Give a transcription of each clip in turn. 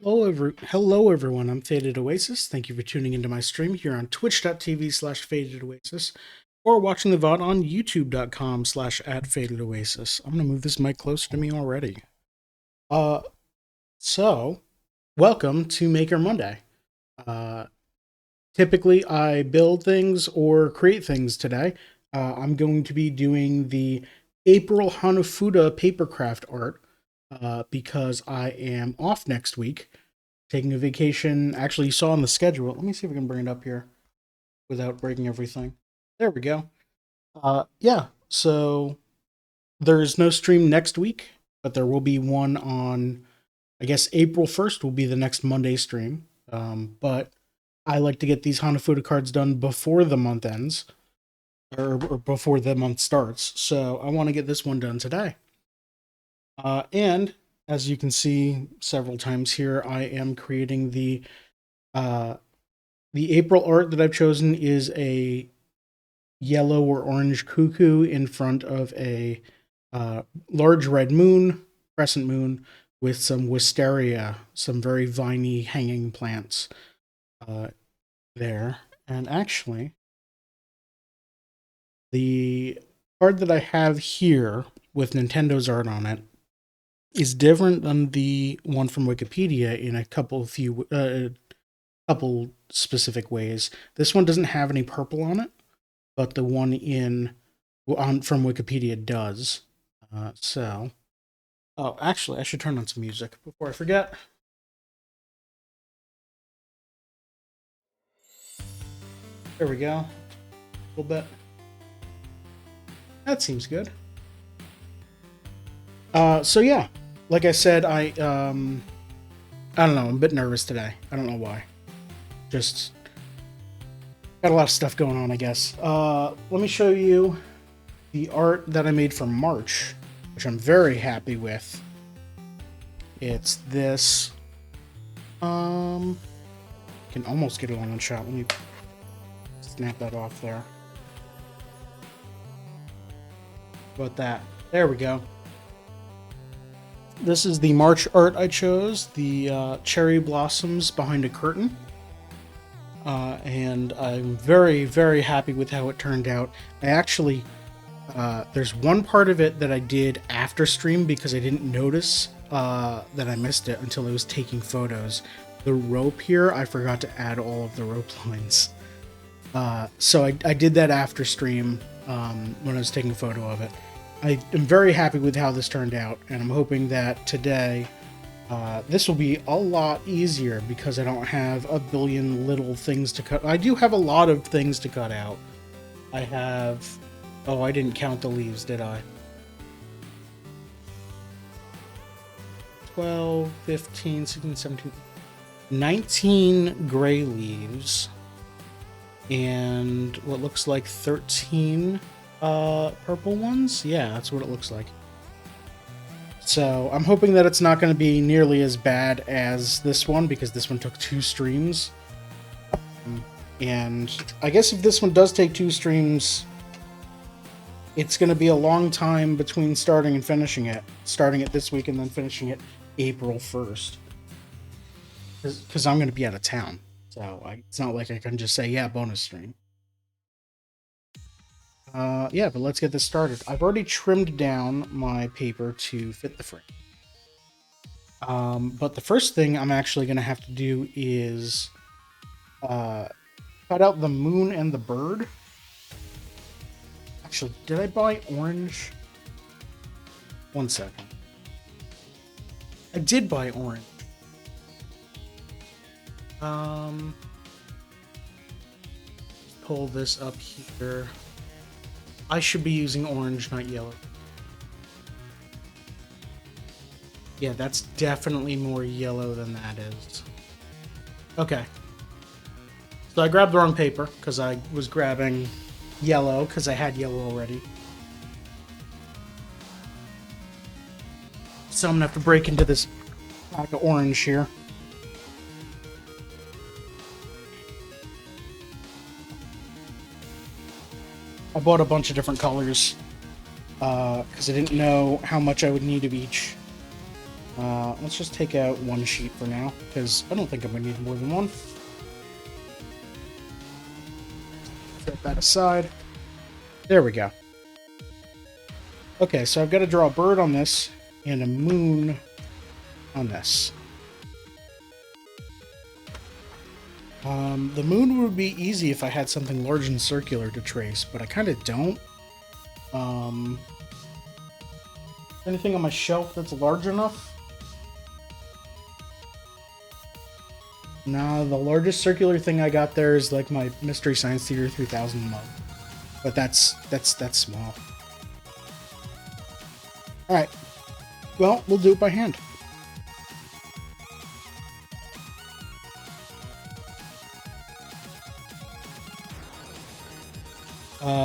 Hello everyone. I'm Faded Oasis. Thank you for tuning into my stream here on twitch.tv/Faded Oasis or watching the VOD on youtube.com/@Faded Oasis. I'm gonna move this mic closer to me already. Uh, so welcome to Maker Monday. Uh, Typically I build things or create things today. I'm going to be doing the April Hanafuda Papercraft art because I am off next week taking a vacation. Actually, you saw on the schedule. Let me see if I can bring it up here without breaking everything. There we go. Yeah, so there's no stream next week, but there will be one on, I guess, April 1st will be the next Monday stream. But I like to get these Hanafuda cards done before the month ends, or before the month starts. So I want to get this one done today. And as you can see several times here, I am creating the April art that I've chosen is a yellow or orange cuckoo in front of a large red moon, crescent moon, with some wisteria, some very viney hanging plants there. And actually, the card that I have here with Nintendo's art on it is different than the one from Wikipedia in a couple specific ways. This one doesn't have any purple on it, but the one from Wikipedia does. Oh, actually, I should turn on some music before I forget. There we go. A little bit. That seems good. So yeah, like I said, I don't know. I'm a bit nervous today. I don't know why. Just got a lot of stuff going on, I guess. Let me show you the art that I made for March, which I'm very happy with. It's this. Can almost get it on one shot. Let me snap that off there. About that. There we go. This is the March art I chose, the cherry blossoms behind a curtain. And I'm very, very happy with how it turned out. I actually, there's one part of it that I did after stream because I didn't notice that I missed it until I was taking photos. The rope here, I forgot to add all of the rope lines. So I did that after stream when I was taking a photo of it. I am very happy with how this turned out, and I'm hoping that today this will be a lot easier because I don't have a billion little things to cut. I do have a lot of things to cut out. I have... Oh, I didn't count the leaves, did I? 12, 15, 16, 17... 19 gray leaves. And what looks like 13 purple ones? Yeah, that's what it looks like. So I'm hoping that it's not going to be nearly as bad as this one, because this one took 2 streams. And I guess if this one does take 2 streams, it's going to be a long time between starting and finishing it. Starting it this week and then finishing it April 1st. Because I'm going to be out of town. So it's not like I can just say, yeah, bonus stream. Yeah, but let's get this started. I've already trimmed down my paper to fit the frame. But the first thing I'm actually going to have to do is cut out the moon and the bird. Actually, did I buy orange? One second. I did buy orange. Pull this up here. I should be using orange, not yellow. Yeah, that's definitely more yellow than that is. Okay. So I grabbed the wrong paper because I was grabbing yellow because I had yellow already. So I'm gonna have to break into this pack of orange here. I bought a bunch of different colors because I didn't know how much I would need of each. Let's just take out one sheet for now, because I don't think I'm going to need more than one. Set that aside. There we go. Okay, so I've got to draw a bird on this and a moon on this. The moon would be easy if I had something large and circular to trace, but I kind of don't. Anything on my shelf that's large enough? No, the largest circular thing I got there is like my Mystery Science Theater 3000 mug. But that's small. Alright. Well, we'll do it by hand.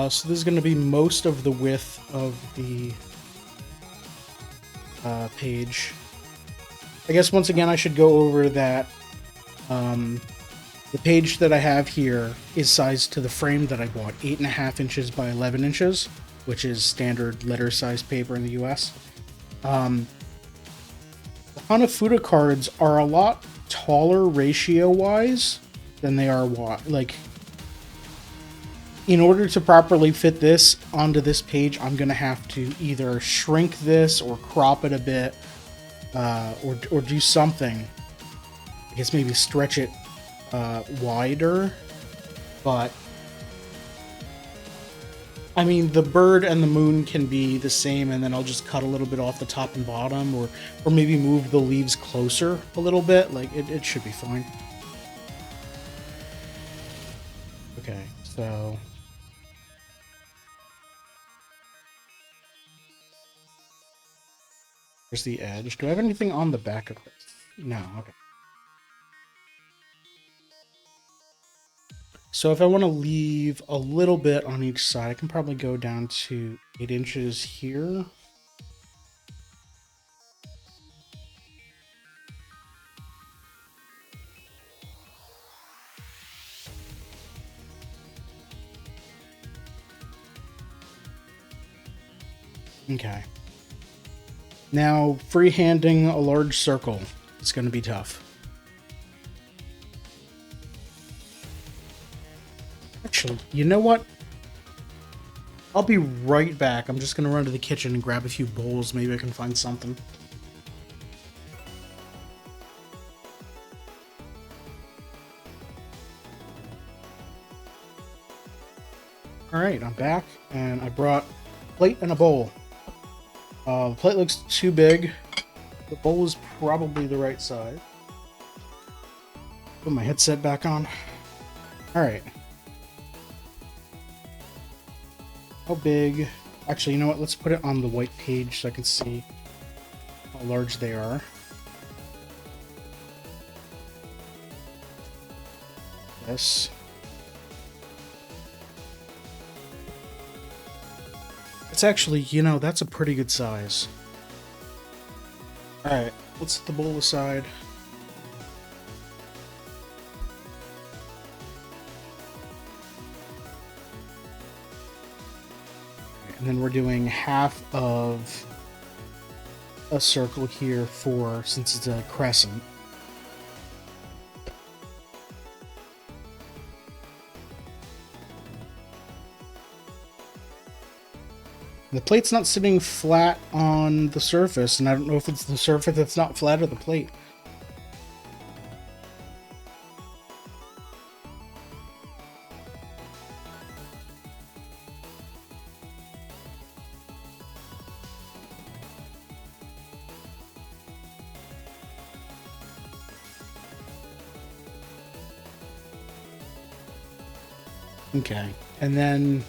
So this is going to be most of the width of the page. I guess once again I should go over that the page that I have here is sized to the frame that I bought, 8.5 inches by 11 inches, which is standard letter size paper in the US. The Hanafuda cards are a lot taller ratio-wise than they are wide. Like, in order to properly fit this onto this page, I'm going to have to either shrink this or crop it a bit, or do something. I guess maybe stretch it wider, but I mean, the bird and the moon can be the same, and then I'll just cut a little bit off the top and bottom, or maybe move the leaves closer a little bit. Like, it should be fine. Okay, so here's the edge. Do I have anything on the back of this? No, okay. So if I want to leave a little bit on each side, I can probably go down to 8 inches here. Okay. Now, freehanding a large circle is going to be tough. Actually, you know what? I'll be right back. I'm just going to run to the kitchen and grab a few bowls. Maybe I can find something. Alright, I'm back, and I brought a plate and a bowl. The plate looks too big. The bowl is probably the right size. Put my headset back on. Alright. How big? Actually, you know what? Let's put it on the white page so I can see how large they are. Yes. It's actually, you know, that's a pretty good size. Alright, let's set the bowl aside. And then we're doing half of a circle here since it's a crescent. The plate's not sitting flat on the surface, and I don't know if it's the surface that's not flat or the plate. Okay, and then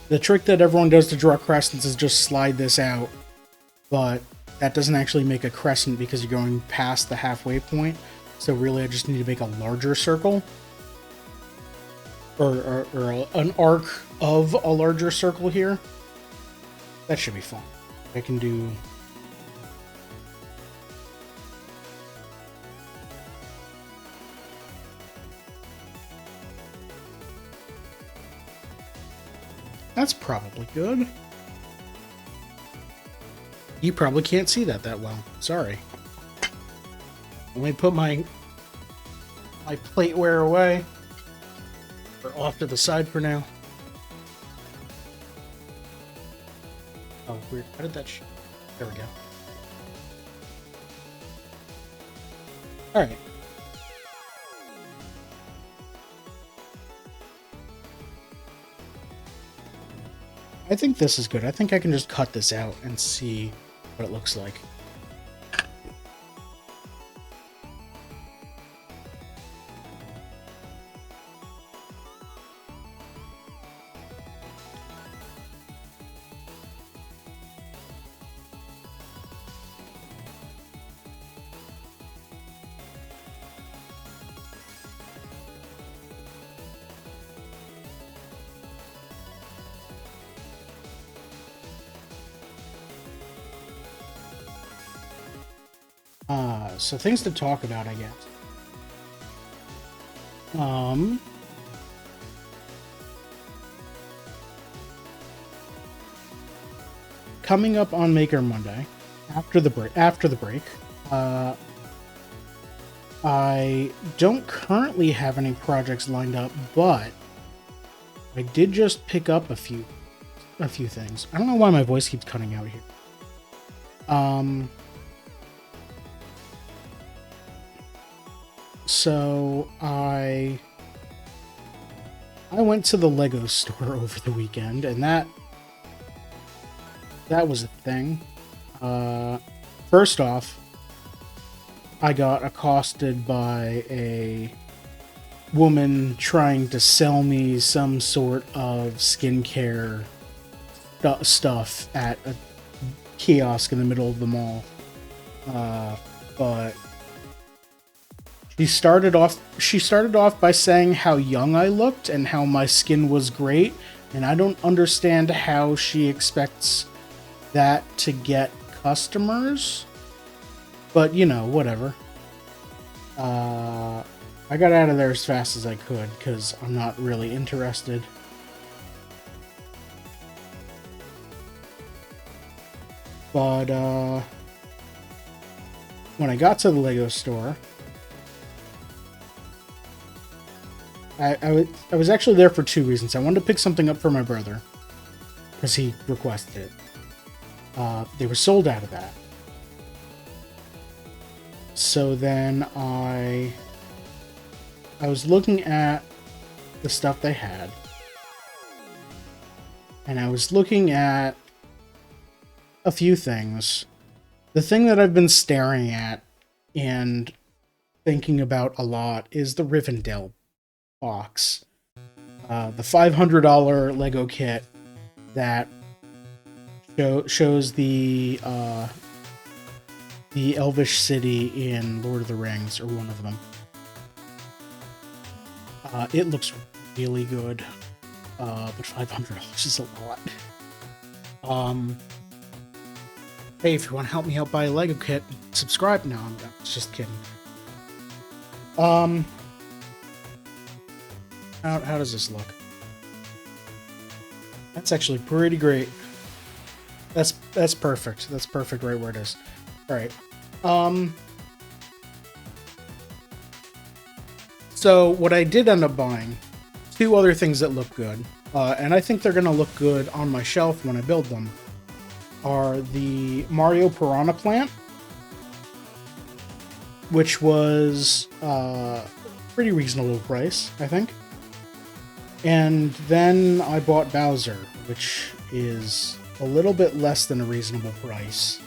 the trick that everyone does to draw crescents is just slide this out, but that doesn't actually make a crescent because you're going past the halfway point. So really I just need to make a larger circle, or an arc of a larger circle here. That should be fun. I can do... That's probably good. You probably can't see that well. Sorry. Let me put my plateware away. Or off to the side for now. Oh, weird. How did that there we go. Alright. I think this is good. I think I can just cut this out and see what it looks like. So things to talk about, I guess. Coming up on Maker Monday, after the break, I don't currently have any projects lined up, but I did just pick up a few things. I don't know why my voice keeps cutting out here. So I went to the Lego store over the weekend, and that was a thing. First off, I got accosted by a woman trying to sell me some sort of skincare stuff at a kiosk in the middle of the mall. But she started off by saying how young I looked and how my skin was great, and I don't understand how she expects that to get customers. But, you know, whatever. I got out of there as fast as I could, because I'm not really interested. But, when I got to the Lego store, I was actually there for two reasons. I wanted to pick something up for my brother, because he requested it. They were sold out of that. So then I was looking at the stuff they had, and I was looking at a few things. The thing that I've been staring at and thinking about a lot is the Rivendell box. The $500 Lego kit that shows the Elvish city in Lord of the Rings, or one of them. It looks really good, but $500 is a lot. Hey, if you want to help me out buy a Lego kit, subscribe. No, I'm just kidding. How does this look? That's actually pretty great. That's perfect. That's perfect right where it is. Alright. So what I did end up buying, two other things that look good, and I think they're going to look good on my shelf when I build them, are the Mario Piranha plant, which was pretty reasonable price, I think. And then I bought Bowser, which is a little bit less than a reasonable price.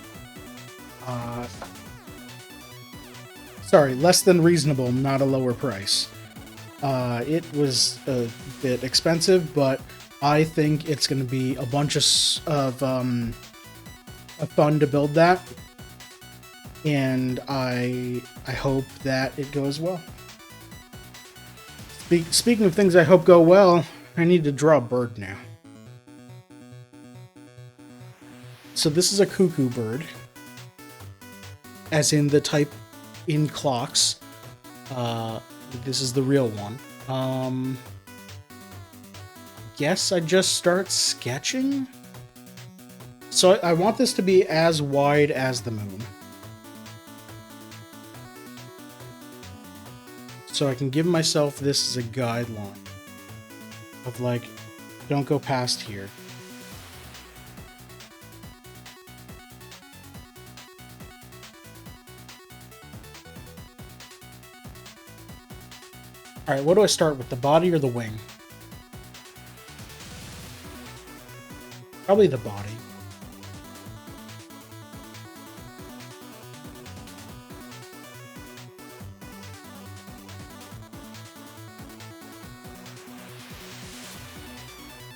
Sorry, less than reasonable, not a lower price. It was a bit expensive, but I think it's going to be a bunch of fun to build that, and I hope that it goes well. Speaking of things I hope go well, I need to draw a bird now. So this is a cuckoo bird, as in the type in clocks. This is the real one. Guess I just start sketching. So I want this to be as wide as the moon. So I can give myself this as a guideline of like, don't go past here. All right, what do I start with, the body or the wing? Probably the body.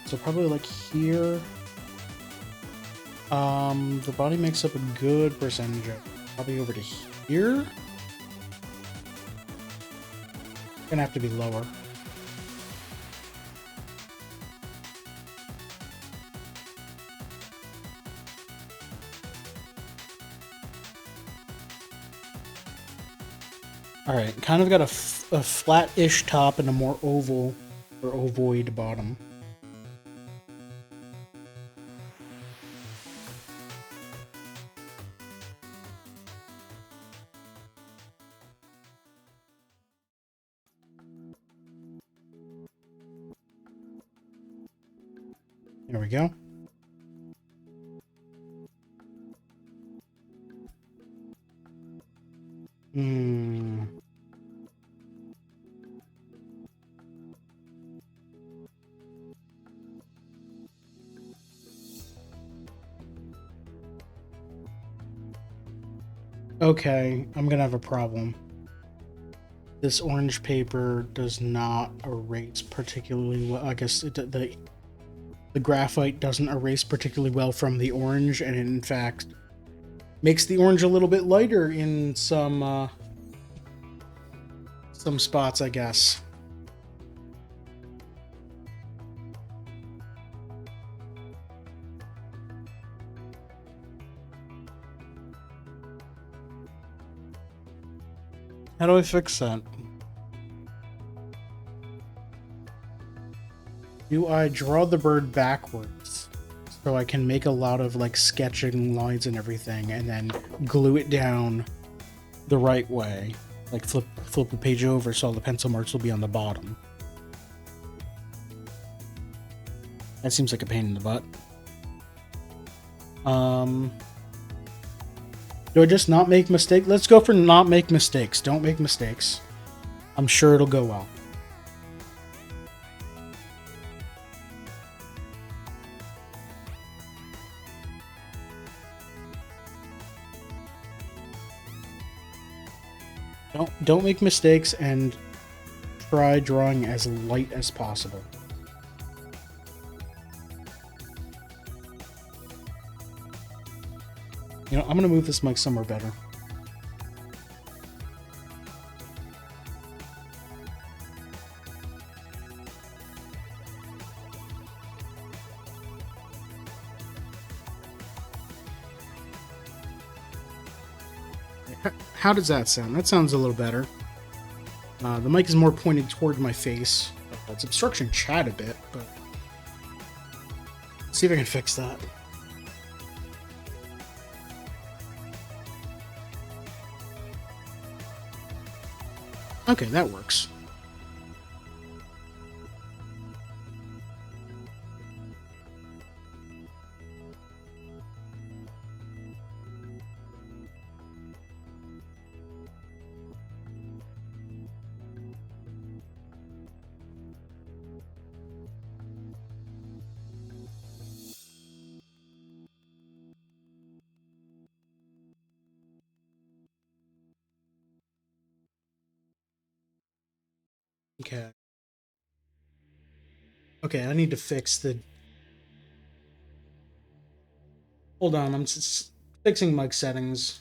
So probably like here. The body makes up a good percentage of probably over to here. Gonna have to be lower. Alright, kind of got a flat-ish top and a more oval or ovoid bottom. There we go. Okay, I'm gonna have a problem. This orange paper does not erase particularly well. I guess the graphite doesn't erase particularly well from the orange, and it in fact makes the orange a little bit lighter in some spots, I guess. How do I fix that? Do I draw the bird backwards so I can make a lot of like sketching lines and everything, and then glue it down the right way? Like flip the page over so all the pencil marks will be on the bottom. That seems like a pain in the butt. Do I just not make mistakes? Let's go for not make mistakes. Don't make mistakes. I'm sure it'll go well. Don't make mistakes, and try drawing as light as possible. You know, I'm gonna move this mic somewhere better. How does that sound? That sounds a little better. The mic is more pointed toward my face. It's obstruction chat a bit, but let's see if I can fix that. Okay, that works. Okay. Okay, I need to fix the... Hold on, I'm fixing mic settings.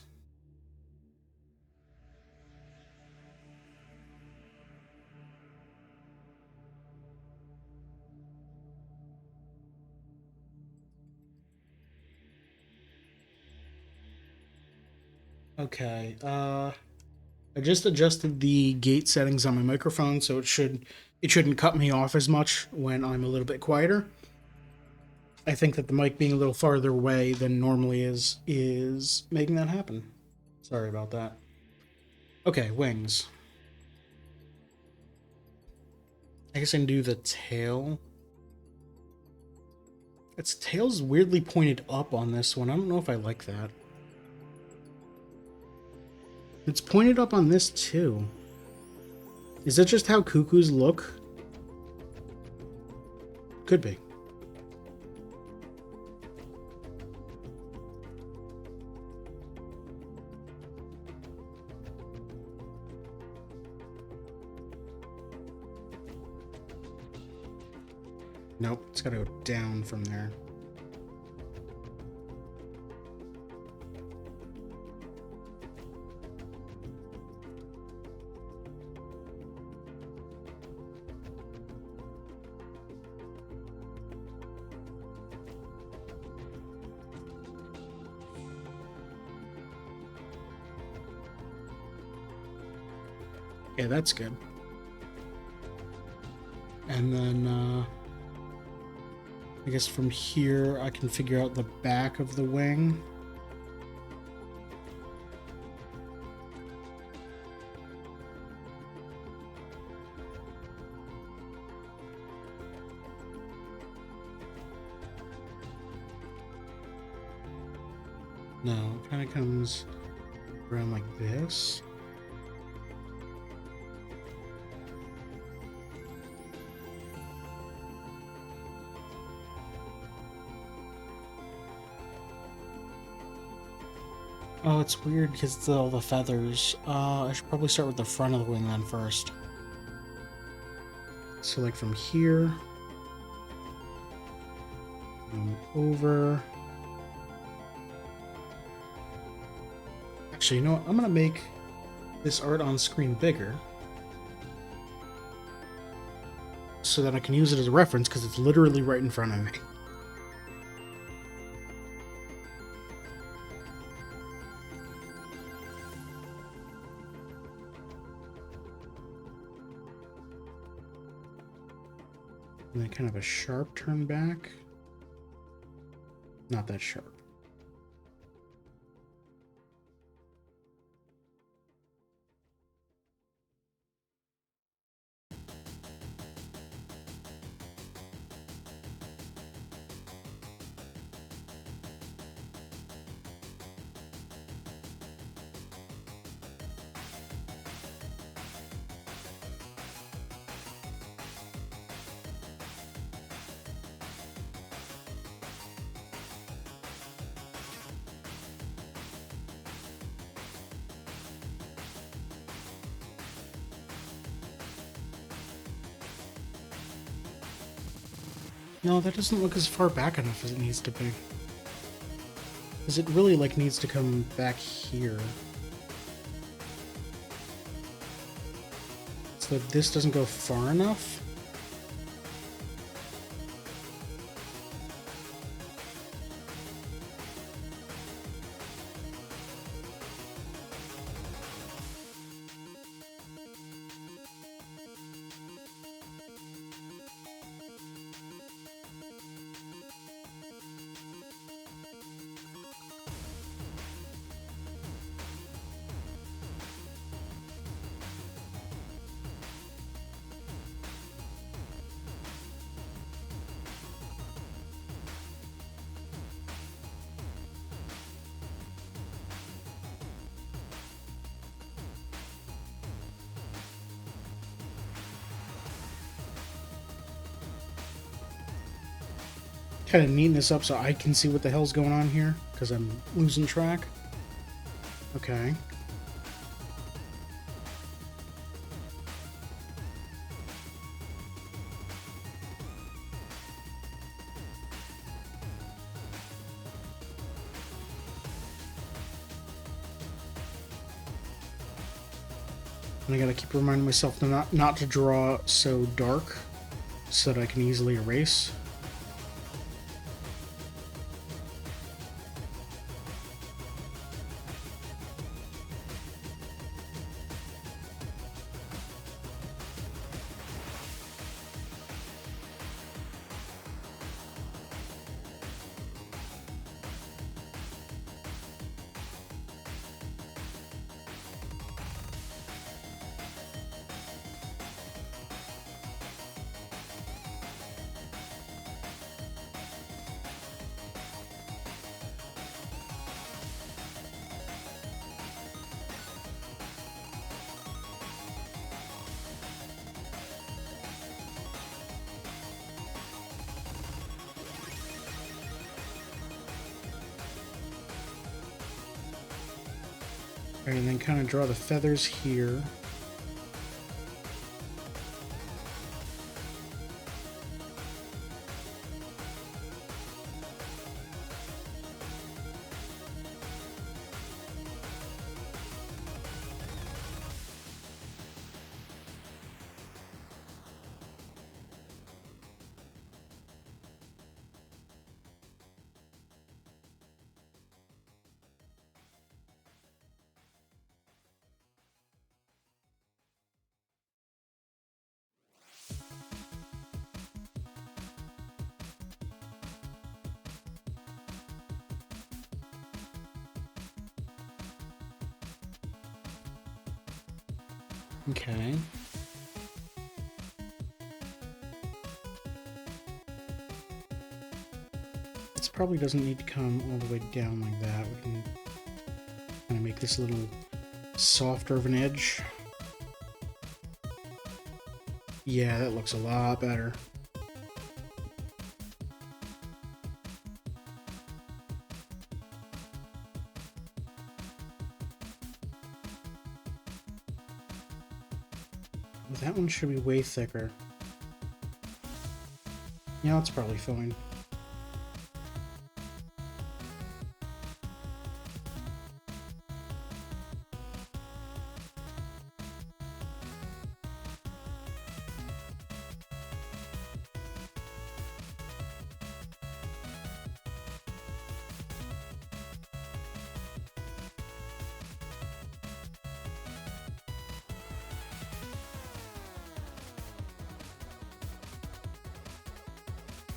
Okay, I just adjusted the gate settings on my microphone, so it shouldn't cut me off as much when I'm a little bit quieter. I think that the mic being a little farther away than normally is making that happen. Sorry about that. Okay, wings. I guess I can do the tail. Its tail's weirdly pointed up on this one. I don't know if I like that. It's pointed up on this too. Is that just how cuckoos look? Could be. Nope, it's gotta go down from there. Yeah, that's good. And then, I guess from here I can figure out the back of the wing. No, it kind of comes around like this. Oh, it's weird because it's all the feathers. I should probably start with the front of the wing then first. So like from here, over. Actually, you know what? I'm gonna make this art on screen bigger so that I can use it as a reference because it's literally right in front of me. And then kind of a sharp turn back. Not that sharp. No, that doesn't look as far back enough as it needs to be. Because it really, like, needs to come back here. So that this doesn't go far enough. Kind of neaten this up so I can see what the hell's going on here, because I'm losing track. Okay. And I gotta keep reminding myself to not to draw so dark so that I can easily erase. Right, and then kind of draw the feathers here. Okay. This probably doesn't need to come all the way down like that. We can kind of make this a little softer of an edge. Yeah, that looks a lot better. That one should be way thicker. Yeah, it's probably fine.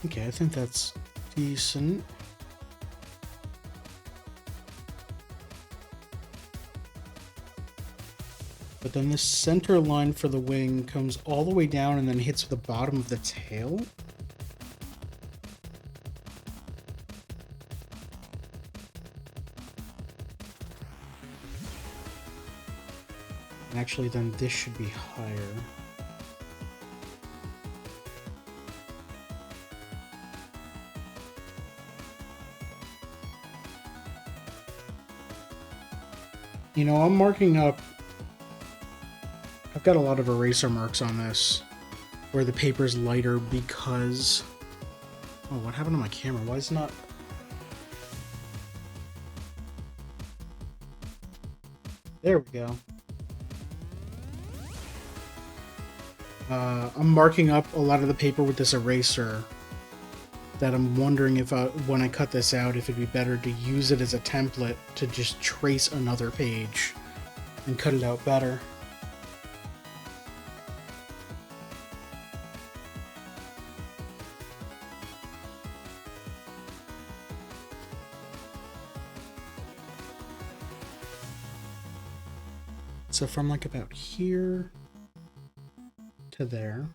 Okay, I think that's decent. But then this center line for the wing comes all the way down and then hits the bottom of the tail. And actually, then this should be higher. You know, I'm marking up... I've got a lot of eraser marks on this where the paper's lighter because... Oh, what happened to my camera? Why is it not... There we go. I'm marking up a lot of the paper with this eraser that I'm wondering if when I cut this out, if it'd be better to use it as a template to just trace another page and cut it out better. So from like about here to there.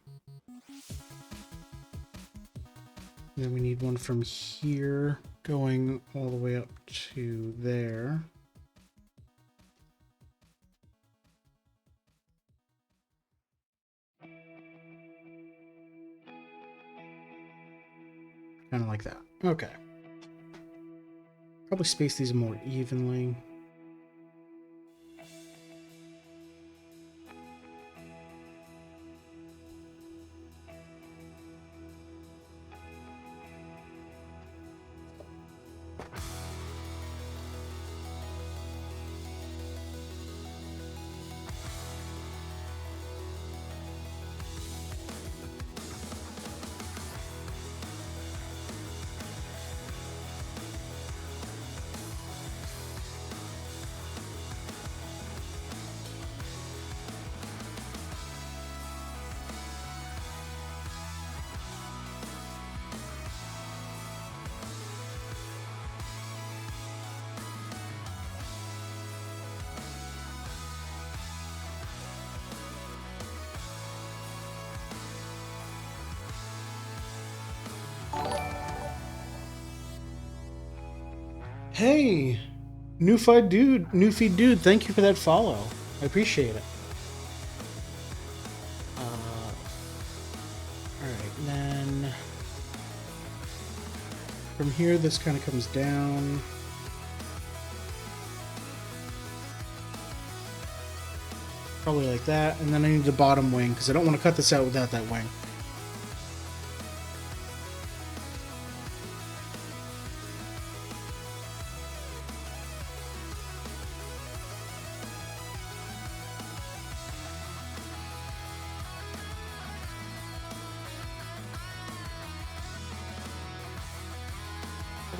And then we need one from here going all the way up to there. Kind of like that. Okay. Probably space these more evenly. Hey, Newfie dude, thank you for that follow. I appreciate it. Alright, then from here this kind of comes down. Probably like that. And then I need the bottom wing, because I don't want to cut this out without that wing.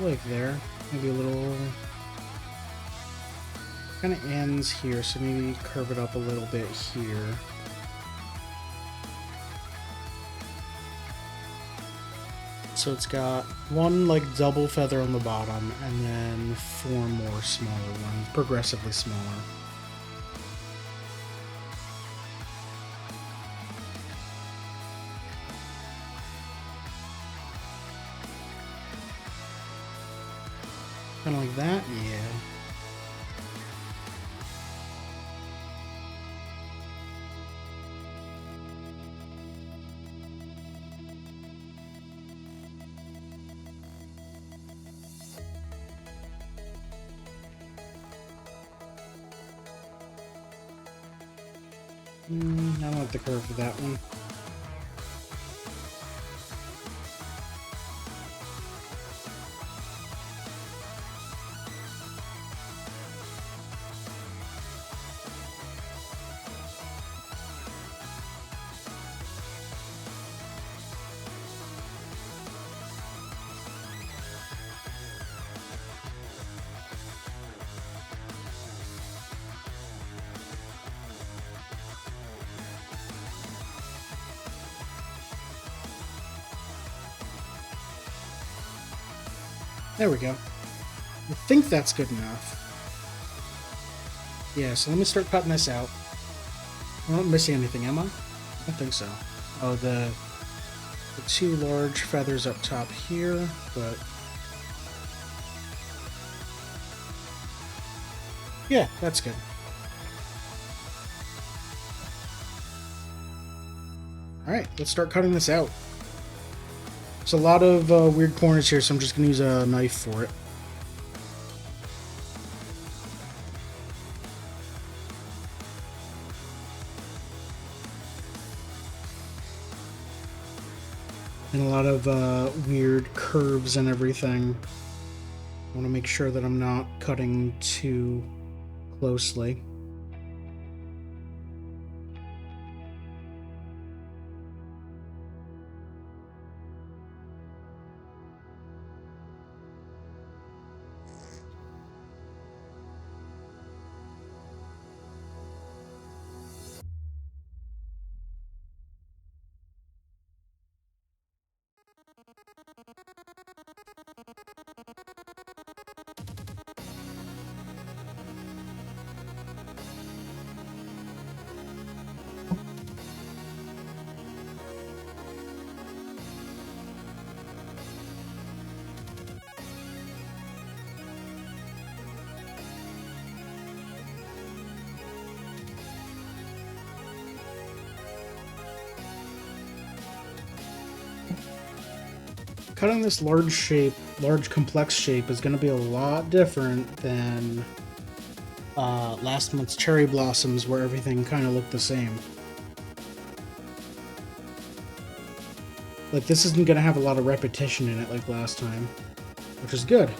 Like there, maybe a little, kind of ends here, so maybe curve it up a little bit here. So it's got one like double feather on the bottom, and then 4 more smaller ones, progressively smaller. Kind of like that, yeah. I don't like the curve for that one. There we go. I think that's good enough. Yeah, so let me start cutting this out. I'm not missing anything, am I? I don't think so. Oh, the 2 large feathers up top here, but... yeah, that's good. Alright, let's start cutting this out. There's a lot of weird corners here, so I'm just going to use a knife for it. And a lot of weird curves and everything. I want to make sure that I'm not cutting too closely. Cutting this large complex shape is going to be a lot different than last month's cherry blossoms, where everything kind of looked the same. Like, this isn't going to have a lot of repetition in it like last time, which is good.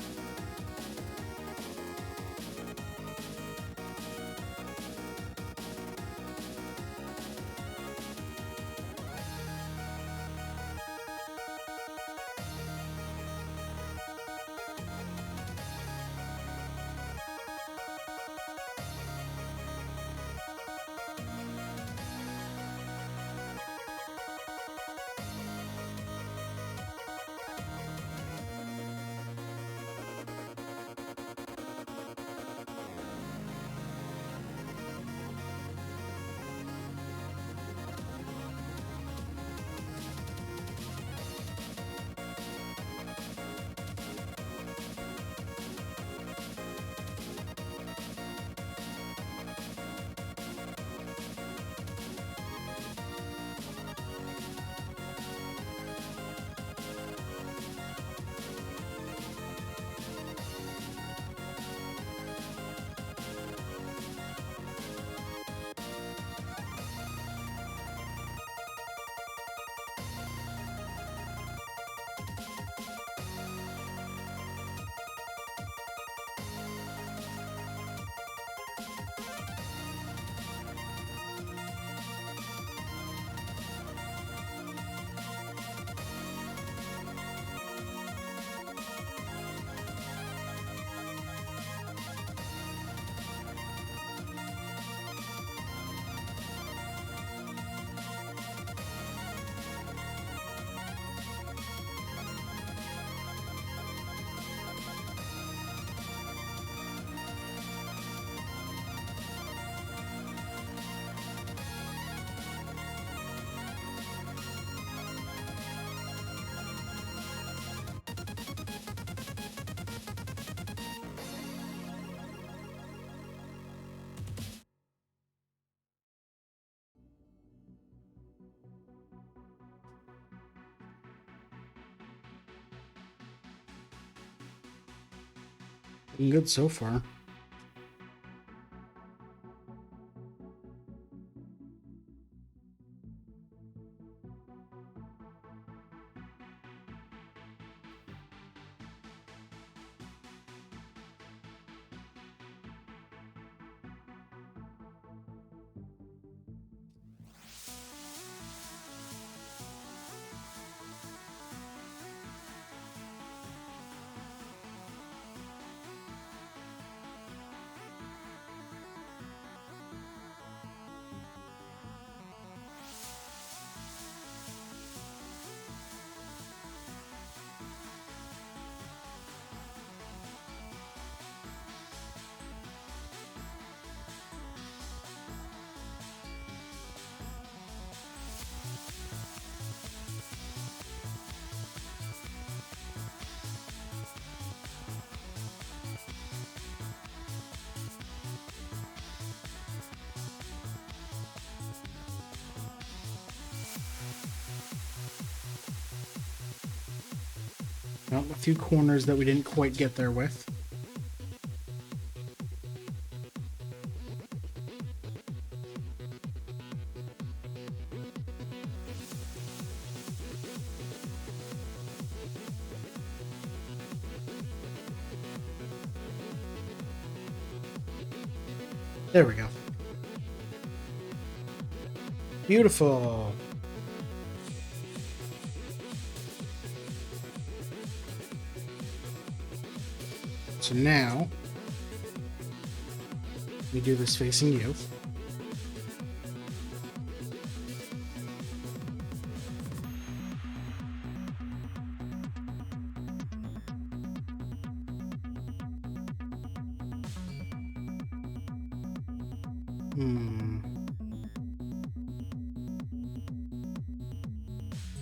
Looking good so far. Well, a few corners that we didn't quite get there with. There we go. Beautiful. So now, we do this facing you.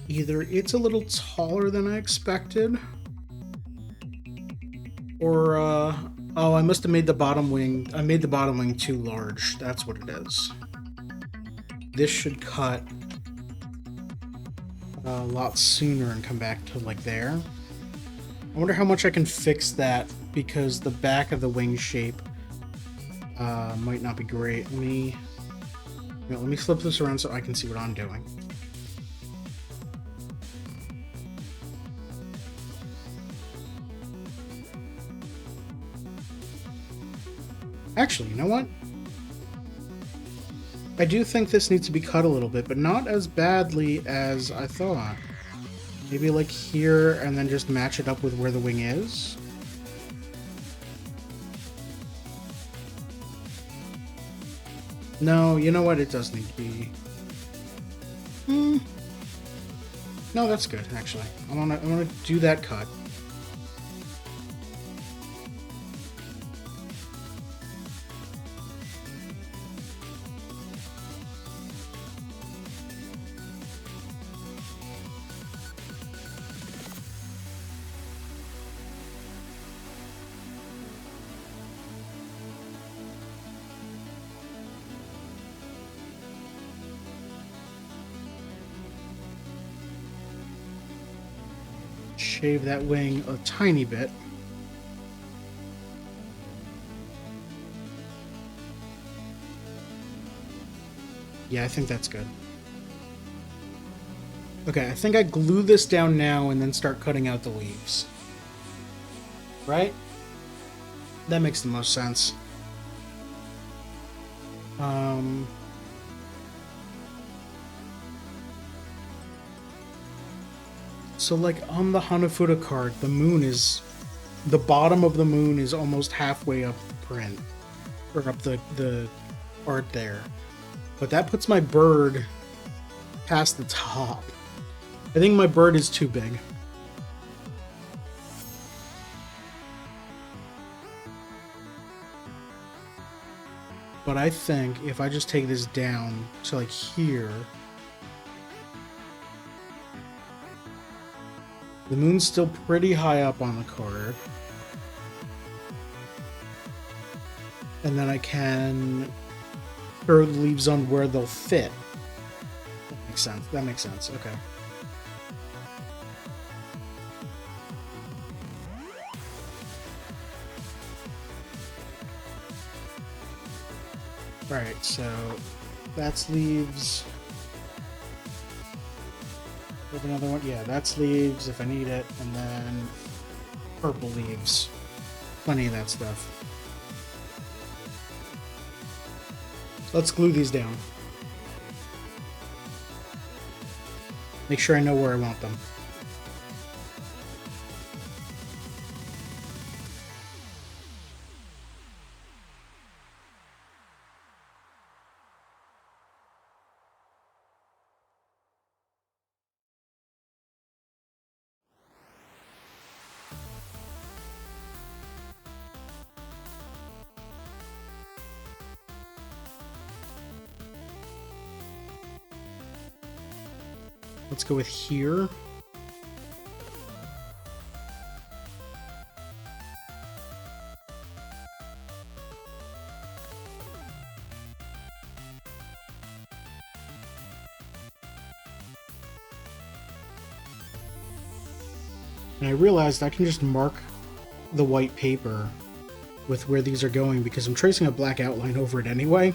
Either it's a little taller than I expected, or, oh, I must have made the bottom wing, I made the bottom wing too large. That's what it is. This should cut a lot sooner and come back to, like, there. I wonder how much I can fix that, because the back of the wing shape might not be great. Let me flip this around so I can see what I'm doing. Actually, you know what? I do think this needs to be cut a little bit, but not as badly as I thought. Maybe like here, and then just match it up with where the wing is. No, you know what? It does need to be... No, that's good, actually. I wanna do that cut. Shave that wing a tiny bit. Yeah, I think that's good. Okay, I think I glue this down now and then start cutting out the leaves. Right? That makes the most sense. So, like, on the Hanafuda card, the moon is... The bottom of the moon is almost halfway up the print. Or up the art there. But that puts my bird past the top. I think my bird is too big. But I think if I just take this down to, like, here... The moon's still pretty high up on the card. And then I can throw the leaves on where they'll fit. That makes sense. That makes sense. Okay. Alright, so that's leaves. We have another one. Yeah, that's leaves if I need it. And then purple leaves. Plenty of that stuff. Let's glue these down. Make sure I know where I want them. Let's go with here. And I realized I can just mark the white paper with where these are going because I'm tracing a black outline over it anyway.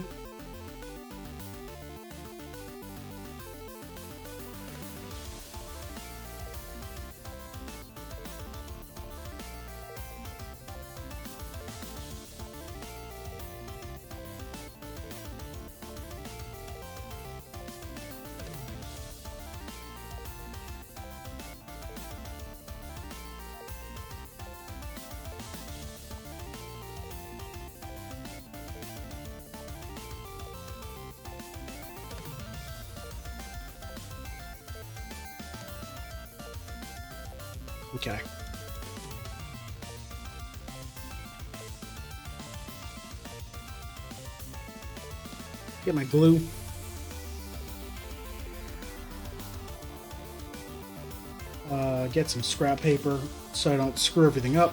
Okay. Get my glue. Get some scrap paper so I don't screw everything up.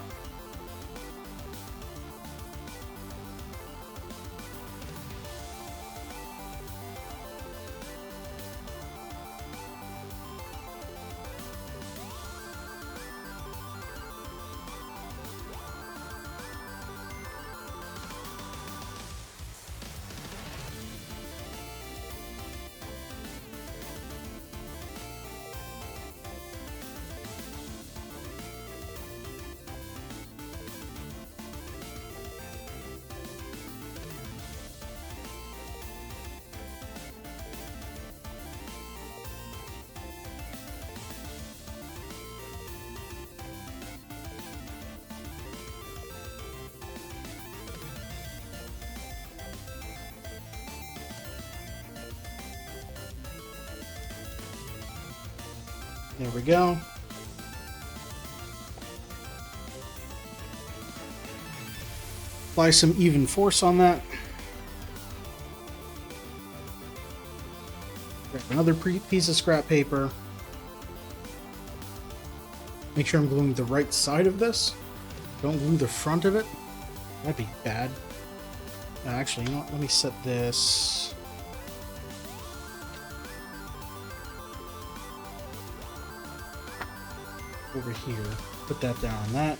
There we go. Apply some even force on that. Grab another piece of scrap paper. Make sure I'm gluing the right side of this. Don't glue the front of it. That'd be bad. Actually, you know what? Let me set this. Over here. Put that down on that.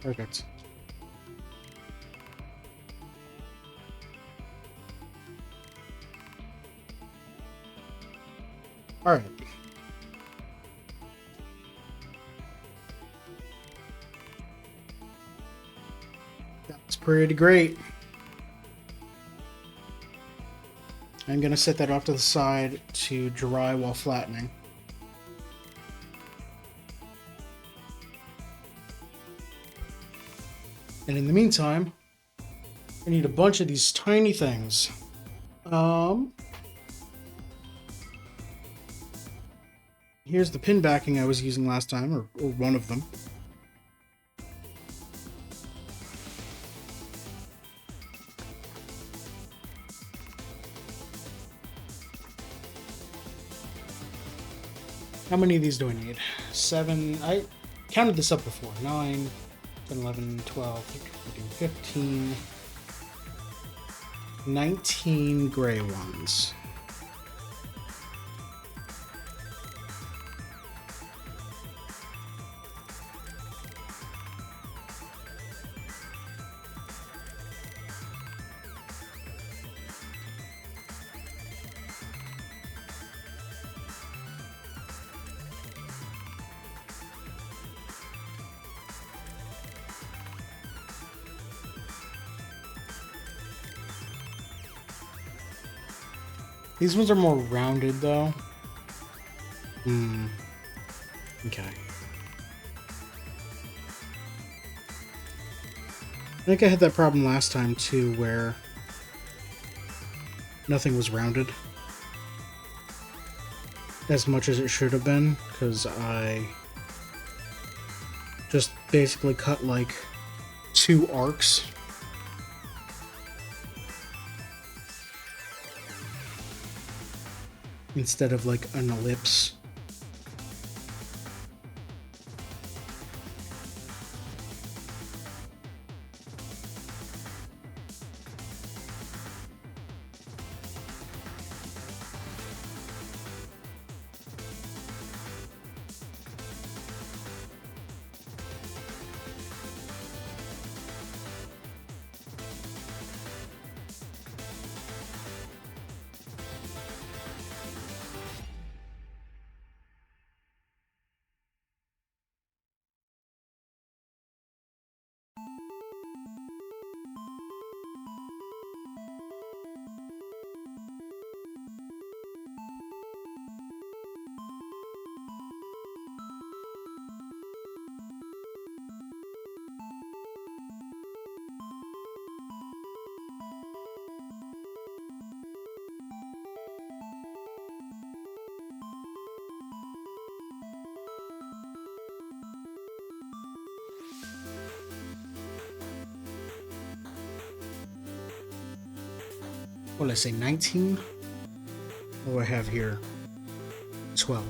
Perfect. All right. That's pretty great. I'm going to set that off to the side to dry while flattening. And in the meantime, I need a bunch of these tiny things. Here's the pin backing I was using last time, or one of them. How many of these do I need? 7. I counted this up before. 9, 10, 11, 12, 13, 14, 15, 19 gray ones. These ones are more rounded, though. Okay. I think I had that problem last time, too, where nothing was rounded as much as it should have been, because I just basically cut, like, 2 arcs. Instead of, like, an ellipse. What did I say, 19? What do I have here? 12.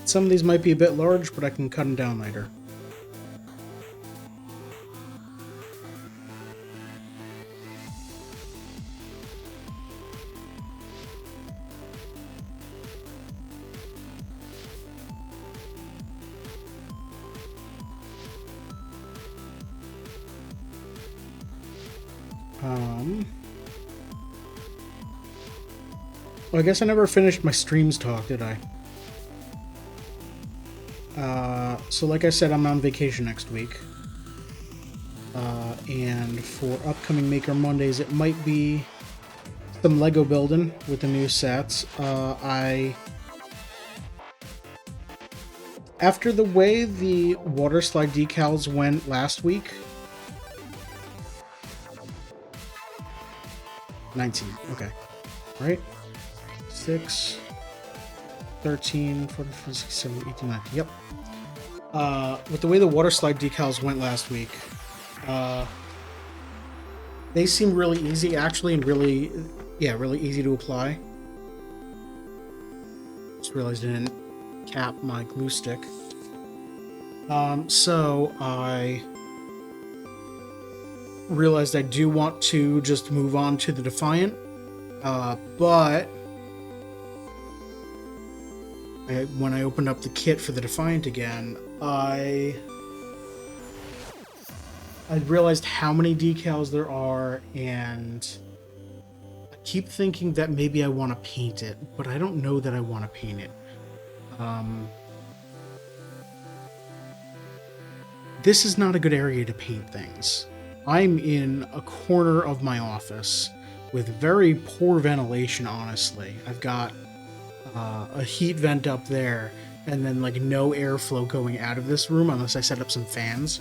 Some of these might be a bit large, but I can cut them down later. Well, I guess I never finished my streams talk, did I? So like I said, I'm on vacation next week. And for upcoming Maker Mondays, it might be some Lego building with the new sets. After the way the water slide decals went last week... 19, okay. Right? 6, 13, 14, 15, 16, 17, 18, 19, yep. With the way the water slide decals went last week, they seem really easy, actually, and really easy to apply. Just realized I didn't cap my glue stick. So I realized I do want to just move on to the Defiant, but when I opened up the kit for the Defiant again, I realized how many decals there are, and I keep thinking that maybe I want to paint it, but I don't know that I want to paint it. This is not a good area to paint things. I'm in a corner of my office with very poor ventilation, honestly. I've got a heat vent up there, and then like no airflow going out of this room unless I set up some fans.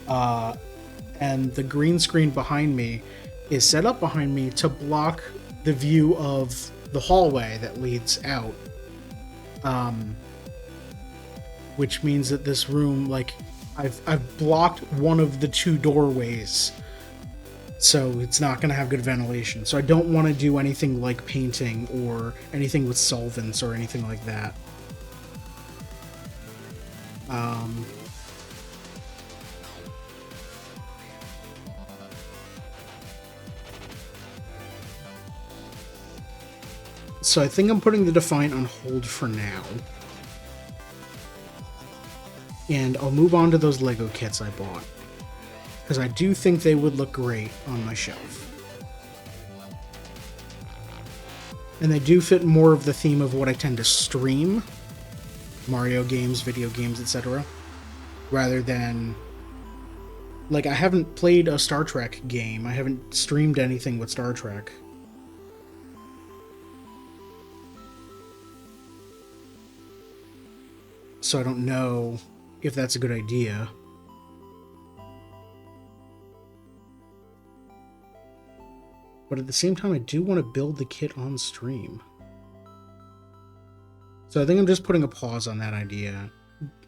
And the green screen behind me is set up behind me to block the view of the hallway that leads out. Which means that this room, like, I've blocked one of the two doorways, so it's not going to have good ventilation. So I don't want to do anything like painting or anything with solvents or anything like that. So I think I'm putting the Defiant on hold for now. And I'll move on to those Lego kits I bought, because I do think they would look great on my shelf. And they do fit more of the theme of what I tend to stream. Mario games, video games, etc. Rather than... like, I haven't played a Star Trek game. I haven't streamed anything with Star Trek. So I don't know if that's a good idea. But at the same time, I do want to build the kit on stream. So I think I'm just putting a pause on that idea.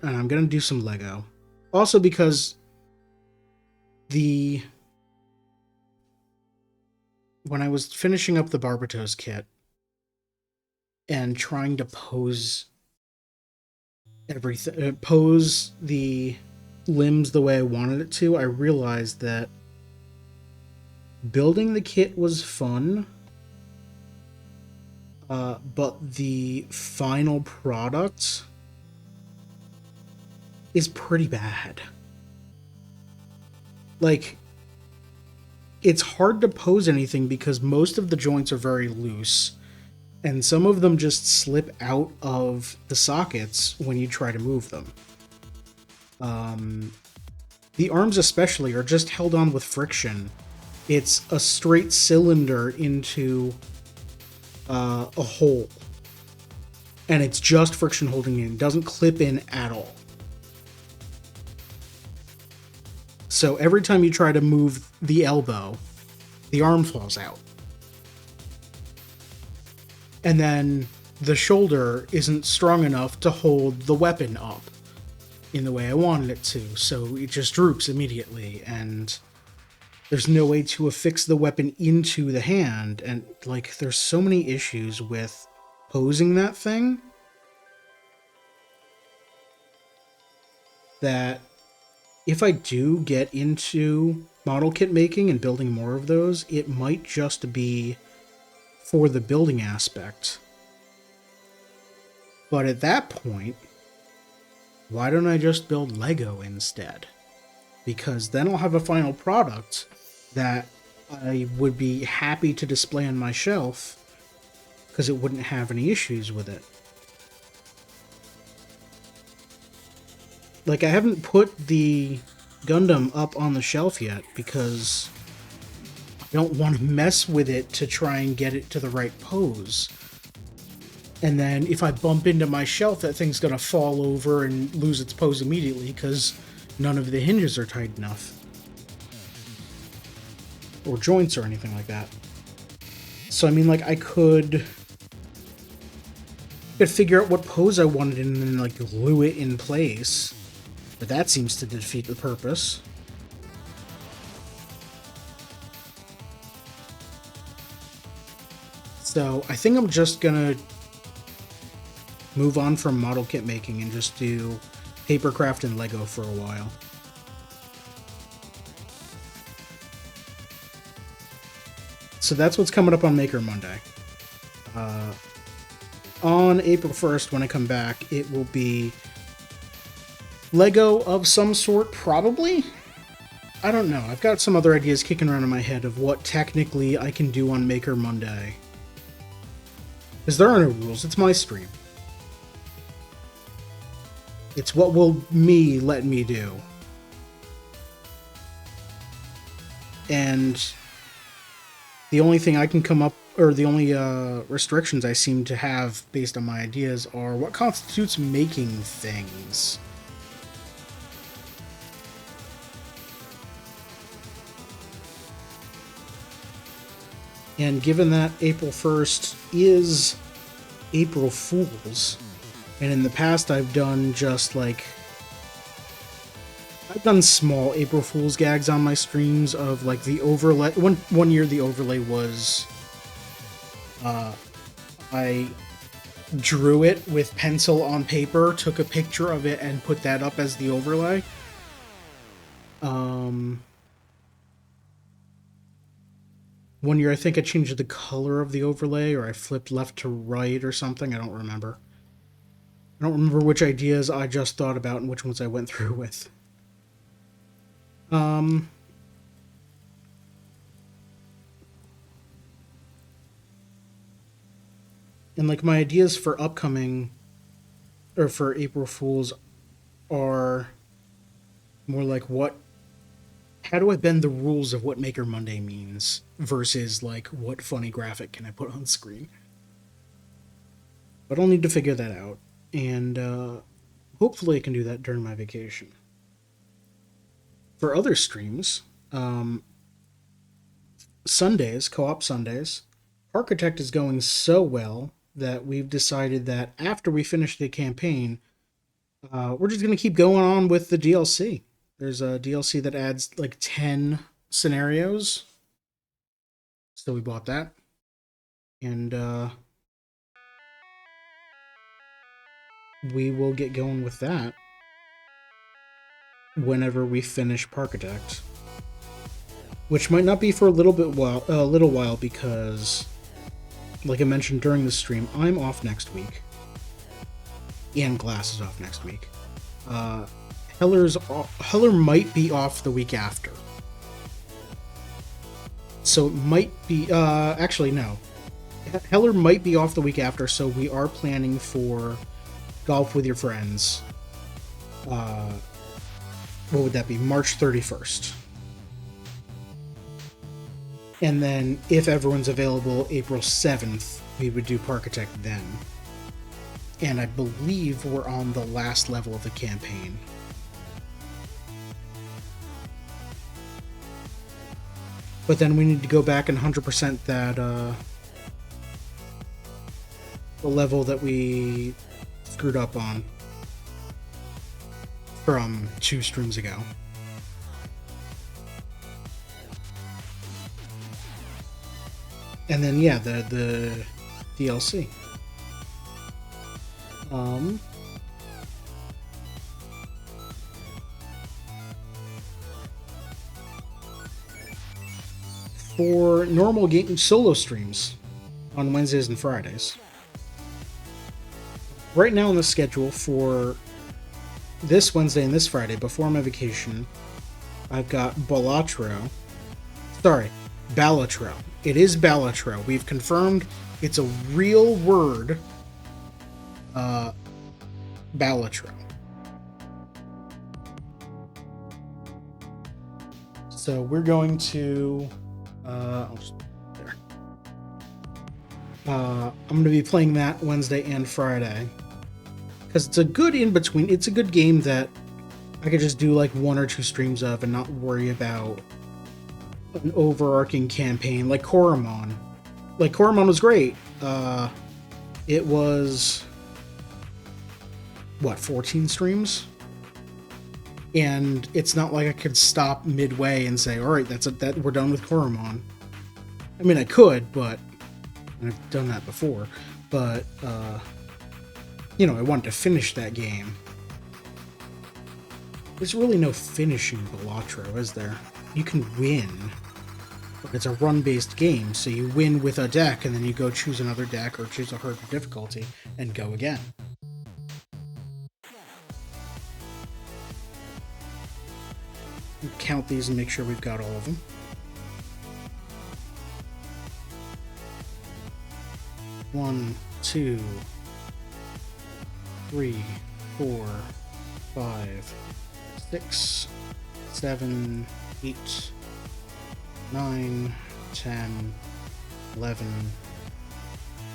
And I'm going to do some Lego. Also because when I was finishing up the Barbatos kit and trying to pose everything, pose the limbs the way I wanted it to, I realized that building the kit was fun, but the final product is pretty bad. Like, it's hard to pose anything because most of the joints are very loose, and some of them just slip out of the sockets when you try to move them. The arms especially are just held on with friction. It's a straight cylinder into a hole. And it's just friction holding in. It doesn't clip in at all. So every time you try to move the elbow, the arm falls out. And then the shoulder isn't strong enough to hold the weapon up in the way I wanted it to, so it just droops immediately, and there's no way to affix the weapon into the hand, and, like, there's so many issues with posing that thing that if I do get into model kit making and building more of those, it might just be for the building aspect. But at that point, why don't I just build Lego instead? Because then I'll have a final product that I would be happy to display on my shelf because it wouldn't have any issues with it. Like, I haven't put the Gundam up on the shelf yet because I don't want to mess with it to try and get it to the right pose. And then if I bump into my shelf, that thing's going to fall over and lose its pose immediately because none of the hinges are tight enough. Or joints or anything like that. So, I mean, like, I could figure out what pose I wanted and then, like, glue it in place. But that seems to defeat the purpose. So, I think I'm just gonna move on from model kit making and just do Papercraft and Lego for a while. So that's what's coming up on Maker Monday. On April 1st, when I come back, it will be Lego of some sort, probably. I don't know. I've got some other ideas kicking around in my head of what technically I can do on Maker Monday. Because there are no rules. It's my stream. It's what will me let me do. And the only thing I can come up, or the only restrictions I seem to have based on my ideas are what constitutes making things. And given that April 1st is April Fool's, and in the past I've done just like... I've done small April Fool's gags on my streams of like the overlay. One year the overlay was... I drew it with pencil on paper, took a picture of it, and put that up as the overlay. One year I think I changed the color of the overlay, or I flipped left to right or something. I don't remember. I don't remember which ideas I just thought about and which ones I went through with. And like my ideas for upcoming, or for April Fools, are more like how do I bend the rules of what Maker Monday means versus like what funny graphic can I put on screen. But I'll need to figure that out, and hopefully I can do that during my vacation. For other streams, Sundays, co-op Sundays, Architect is going so well that we've decided that after we finish the campaign, we're just going to keep going on with the DLC. There's a DLC that adds like 10 scenarios. So we bought that. And we will get going with that whenever we finish Parkitect. Which might not be for a little while because, like I mentioned during the stream, I'm off next week. And Glass is off next week. Heller might be off the week after. So it might be... actually, no. Heller might be off the week after, so we are planning for Golf with Your Friends. What would that be? March 31st. And then, if everyone's available, April 7th, we would do Parkitect then. And I believe we're on the last level of the campaign. But then we need to go back and 100% that, the level that we screwed up on from 2 streams ago. And then, yeah, the DLC. For normal game solo streams on Wednesdays and Fridays. Right now on the schedule for this Wednesday and this Friday, before my vacation, I've got Balatro. Sorry, Balatro. It is Balatro. We've confirmed it's a real word. Balatro. So we're going to... I'll just... There. I'm going to be playing that Wednesday and Friday. Because it's a good in-between. It's a good game that I could just do like 1 or 2 streams of and not worry about an overarching campaign like Koromon. Like, Koromon was great. It was... what, 14 streams? And it's not like I could stop midway and say, alright, that we're done with Koromon. I mean, I could, but I've done that before. But, you know, I wanted to finish that game. There's really no finishing Balatro, is there? You can win. But it's a run-based game, so you win with a deck, and then you go choose another deck or choose a harder difficulty and go again. Count these and make sure we've got all of them. 1, 2, 3, 4, 5, 6, 7, 8, 9, 10, 11,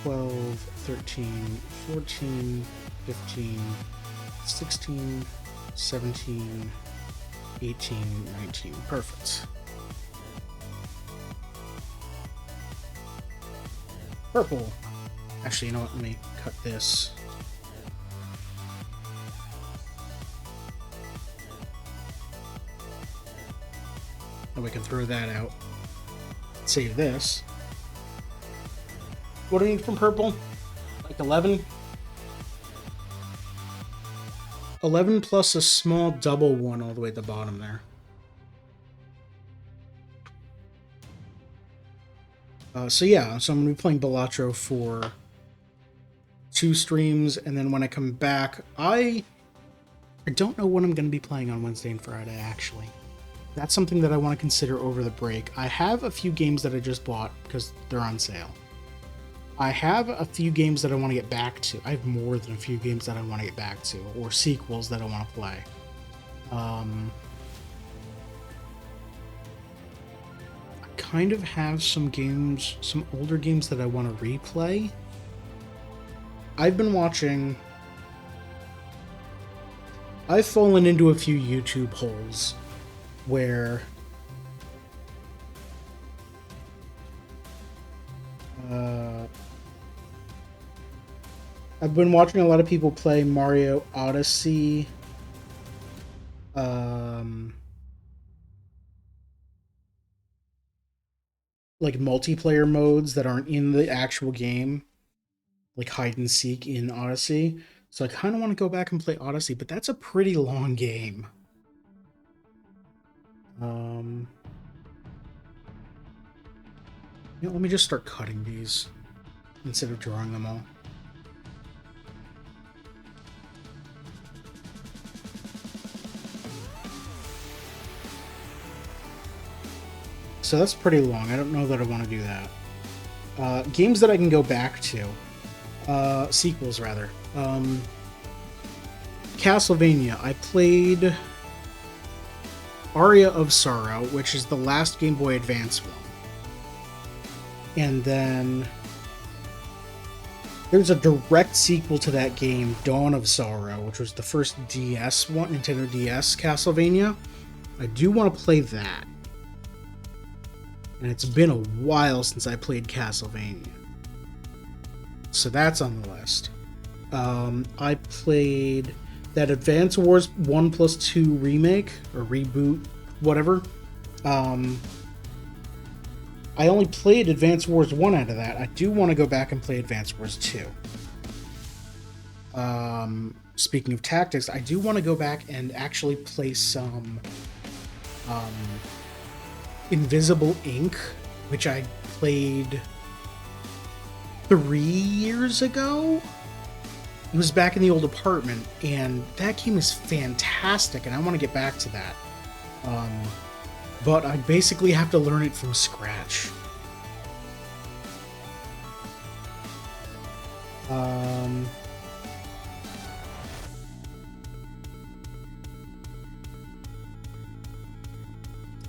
12, 13, 14, 15, 16, 17, 18, 19. Perfect. Purple. Actually, you know what? Let me cut this. And we can throw that out. Save this. What do we need from purple? Like 11? 11 plus a small double one all the way at the bottom there. So yeah, so I'm going to be playing Balatro for 2 streams, and then when I come back, I don't know what I'm going to be playing on Wednesday and Friday, actually. That's something that I want to consider over the break. I have a few games that I just bought because they're on sale. I have a few games that I want to get back to. I have more than a few games that I want to get back to, or sequels that I want to play. I kind of have some games, some older games that I want to replay. I've been watching... I've fallen into a few YouTube holes where... I've been watching a lot of people play Mario Odyssey. Like multiplayer modes that aren't in the actual game. Like hide and seek in Odyssey. So I kind of want to go back and play Odyssey, but that's a pretty long game. Let me just start cutting these instead of drawing them all. So that's pretty long. I don't know that I want to do that. Games that I can go back to. Sequels, rather. Castlevania. I played Aria of Sorrow, which is the last Game Boy Advance one. And then there's a direct sequel to that game, Dawn of Sorrow, which was the first DS one, Nintendo DS Castlevania. I do want to play that. And it's been a while since I played Castlevania. So that's on the list. I played that Advance Wars 1+2 remake, or reboot, whatever. I only played Advance Wars 1 out of that. I do want to go back and play Advance Wars 2. Speaking of tactics, I do want to go back and actually play some Invisible Ink, which I played 3 years ago. It was back in the old apartment, and that game is fantastic, and I want to get back to that. But I basically have to learn it from scratch.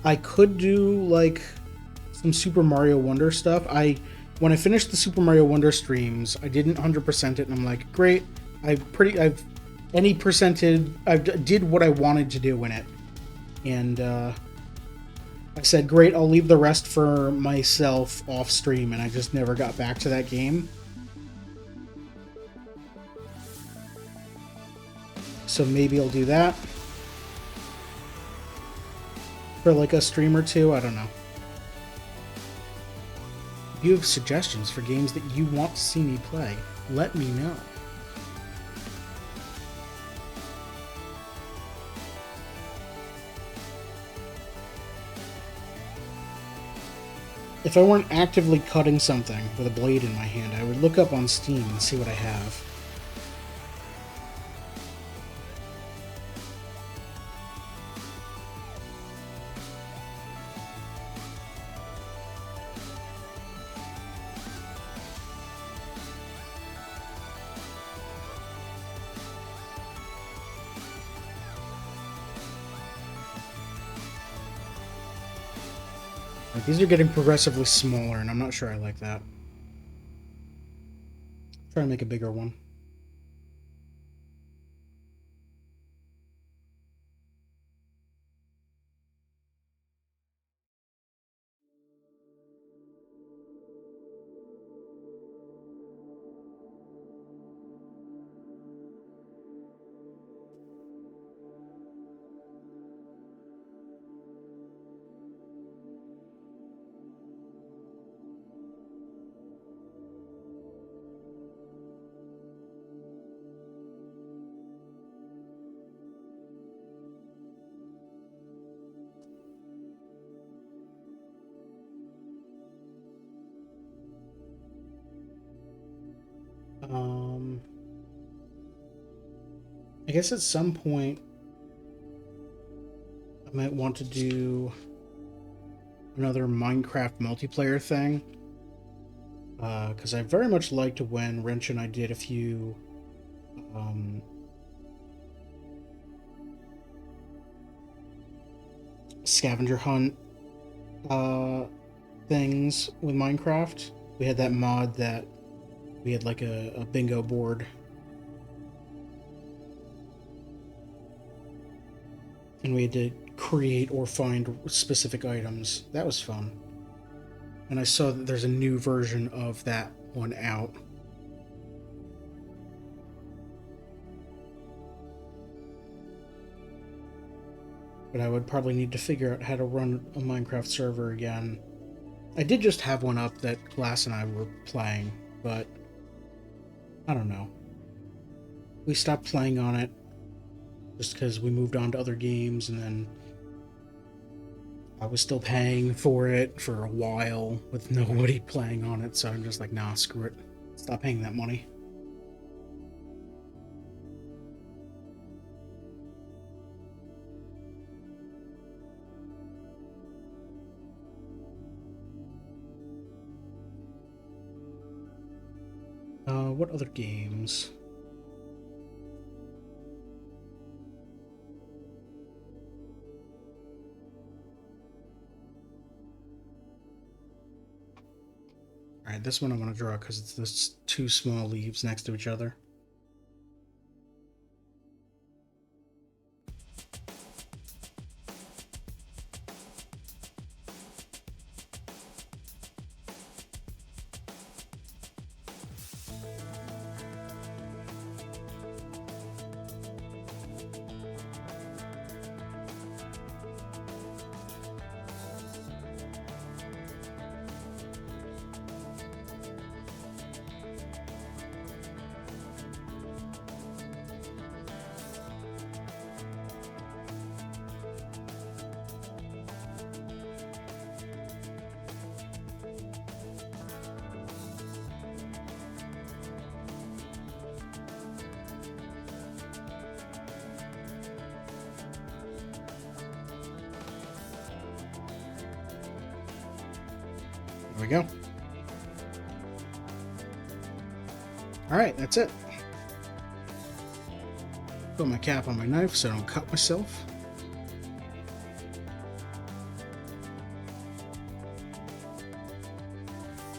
I could do like some Super Mario Wonder stuff. When I finished the Super Mario Wonder streams, I didn't 100% it, and I'm like, great. I did what I wanted to do in it, and I said, great. I'll leave the rest for myself off stream, and I just never got back to that game. So maybe I'll do that for like a stream or two. I don't know. If you have suggestions for games that you want to see me play, let me know. If I weren't actively cutting something with a blade in my hand, I would look up on Steam and see what I have. Like, these are getting progressively smaller, and I'm not sure I like that. Try to make a bigger one. I guess at some point I might want to do another Minecraft multiplayer thing. Because I very much liked when Wrench and I did a few scavenger hunt things with Minecraft. We had that mod that we had like a bingo board. And we had to create or find specific items. That was fun. And I saw that there's a new version of that one out. But I would probably need to figure out how to run a Minecraft server again. I did just have one up that Glass and I were playing, but I don't know. We stopped playing on it just because we moved on to other games, and then I was still paying for it for a while with nobody playing on it, so I'm just like, nah, screw it. Stop paying that money. What other games? Alright, this one I want to draw because it's this two small leaves next to each other. There we go. Alright, that's it. Put my cap on my knife so I don't cut myself.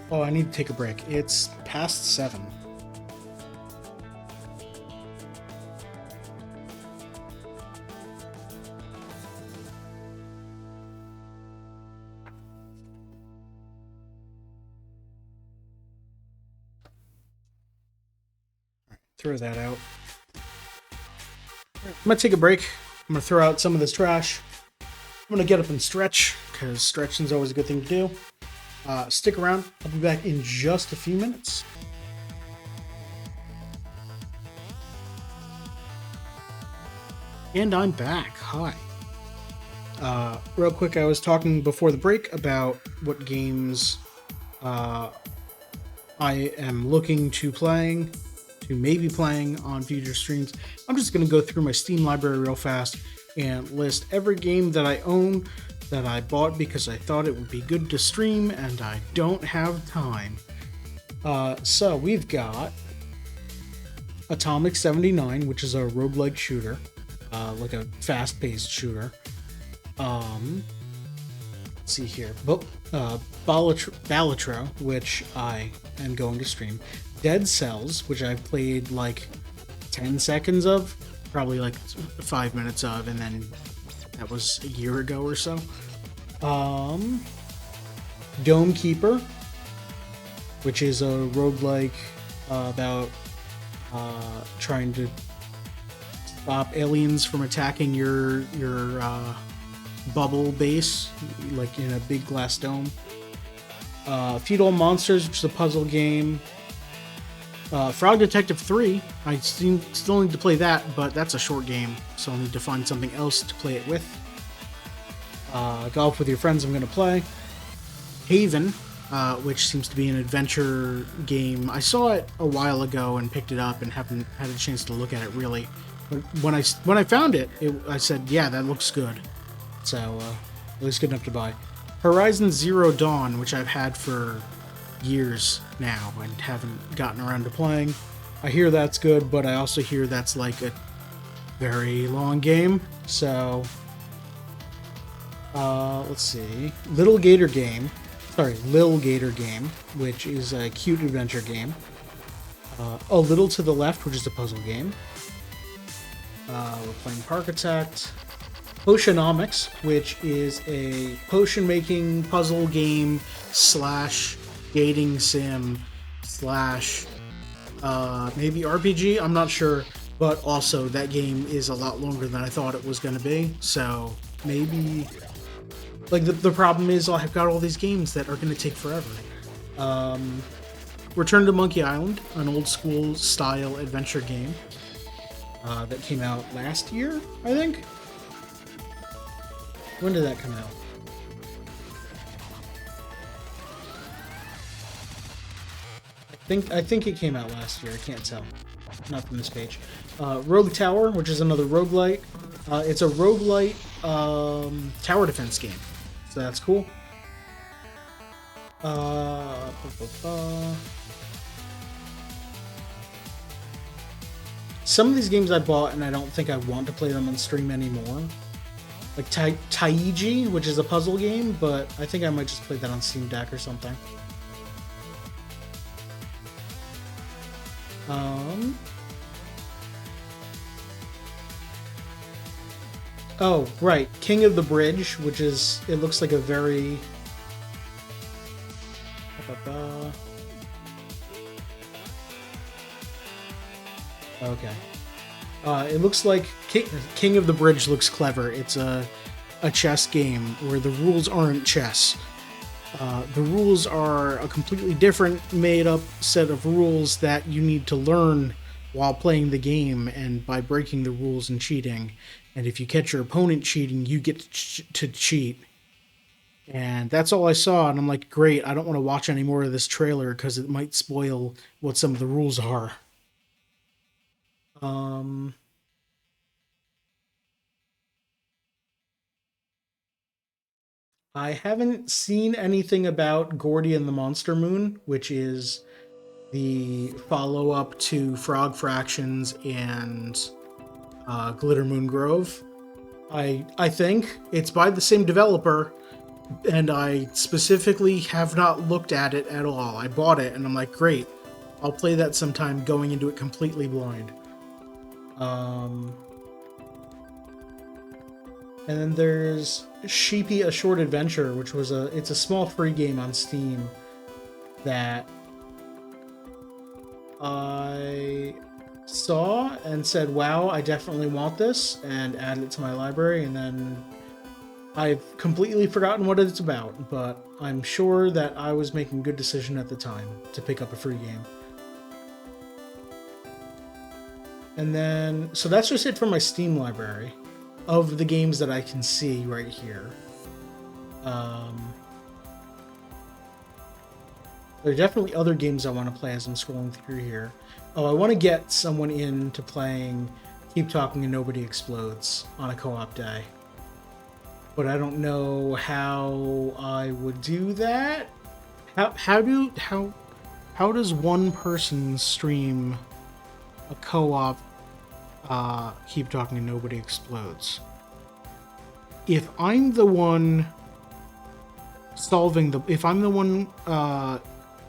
Oh, I need to take a break. It's past 7. Throw that out. I'm gonna take a break. I'm gonna throw out some of this trash. I'm gonna get up and stretch, because stretching is always a good thing to do. Stick around. I'll be back in just a few minutes. And I'm back. Hi. Real quick, I was talking before the break about what games I am looking to maybe playing on future streams. I'm just going to go through my Steam library real fast and list every game that I own that I bought because I thought it would be good to stream and I don't have time. So we've got Atomic 79, which is a roguelike shooter, like a fast-paced shooter. Let's let's see here. Balatro, which I am going to stream. Dead Cells, which I've played like 10 seconds of, probably like 5 minutes of, and then that was a year ago or so. Dome Keeper, which is a roguelike about trying to stop aliens from attacking your bubble base, like in a big glass dome. Feudal Monsters, which is a puzzle game. Frog Detective 3, I still need to play that, but that's a short game, so I'll need to find something else to play it with. Golf with Your Friends, I'm going to play. Haven, which seems to be an adventure game. I saw it a while ago and picked it up and haven't had a chance to look at it really. But when I found it, I said, yeah, that looks good. So, at least good enough to buy. Horizon Zero Dawn, which I've had for years now and haven't gotten around to playing. I hear that's good, but I also hear that's like a very long game. So, let's see. Lil Gator Game, which is a cute adventure game. A Little to the Left, which is a puzzle game. We're playing Architect. Potionomics, which is a potion making puzzle game / dating sim / maybe RPG, I'm not sure, but also that game is a lot longer than I thought it was going to be, so maybe, like, the problem is I've got all these games that are going to take forever. Return to Monkey Island, an old school style adventure game that came out last year, I think. When did that come out? I think it came out last year. I can't tell. Not from this page. Rogue Tower, which is another roguelite. It's a roguelite tower defense game. So that's cool. Some of these games I bought and I don't think I want to play them on stream anymore. Like Taiji, which is a puzzle game, but I think I might just play that on Steam Deck or something. Oh, right. King of the Bridge, which is, it looks like a very... Okay. It looks like King of the Bridge looks clever. It's a chess game where the rules aren't chess. The rules are a completely different made-up set of rules that you need to learn while playing the game and by breaking the rules and cheating. And if you catch your opponent cheating, you get to cheat. And that's all I saw, and I'm like, great, I don't want to watch any more of this trailer because it might spoil what some of the rules are. I haven't seen anything about Gordy and the Monster Moon, which is the follow-up to Frog Fractions and Glitter Moon Grove. I think it's by the same developer, and I specifically have not looked at it at all. I bought it, and I'm like, great, I'll play that sometime, going into it completely blind. And then there's Sheepy: A Short Adventure, which was it's a small free game on Steam that I saw and said, wow, I definitely want this, and added it to my library, and then I've completely forgotten what it's about, but I'm sure that I was making a good decision at the time to pick up a free game. And then, so that's just it for my Steam library of the games that I can see right here. There are definitely other games I want to play as I'm scrolling through here. Oh, I want to get someone into playing Keep Talking and Nobody Explodes on a co-op day. But I don't know how I would do that. How does one person stream a co-op Keep Talking and Nobody Explodes? If I'm the one solving the. If I'm the one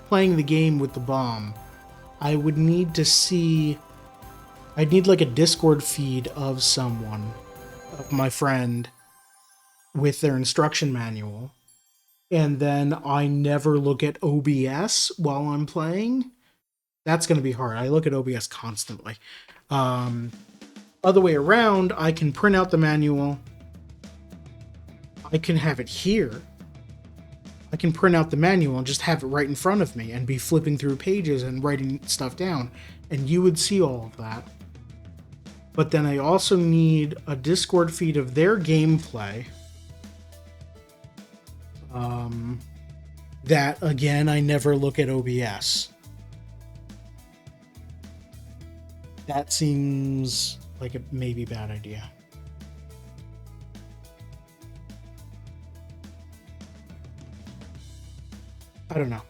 playing the game with the bomb, I would need to see. I'd need like a Discord feed of someone, of my friend, with their instruction manual, and then I never look at OBS while I'm playing. That's going to be hard. I look at OBS constantly. Um, Other way around, I can print out the manual. I can have it here. I can print out the manual and just have it right in front of me and be flipping through pages and writing stuff down, and you would see all of that. But then I also need a Discord feed of their gameplay. That, again, I never look at OBS. That seems like a maybe bad idea. I don't know.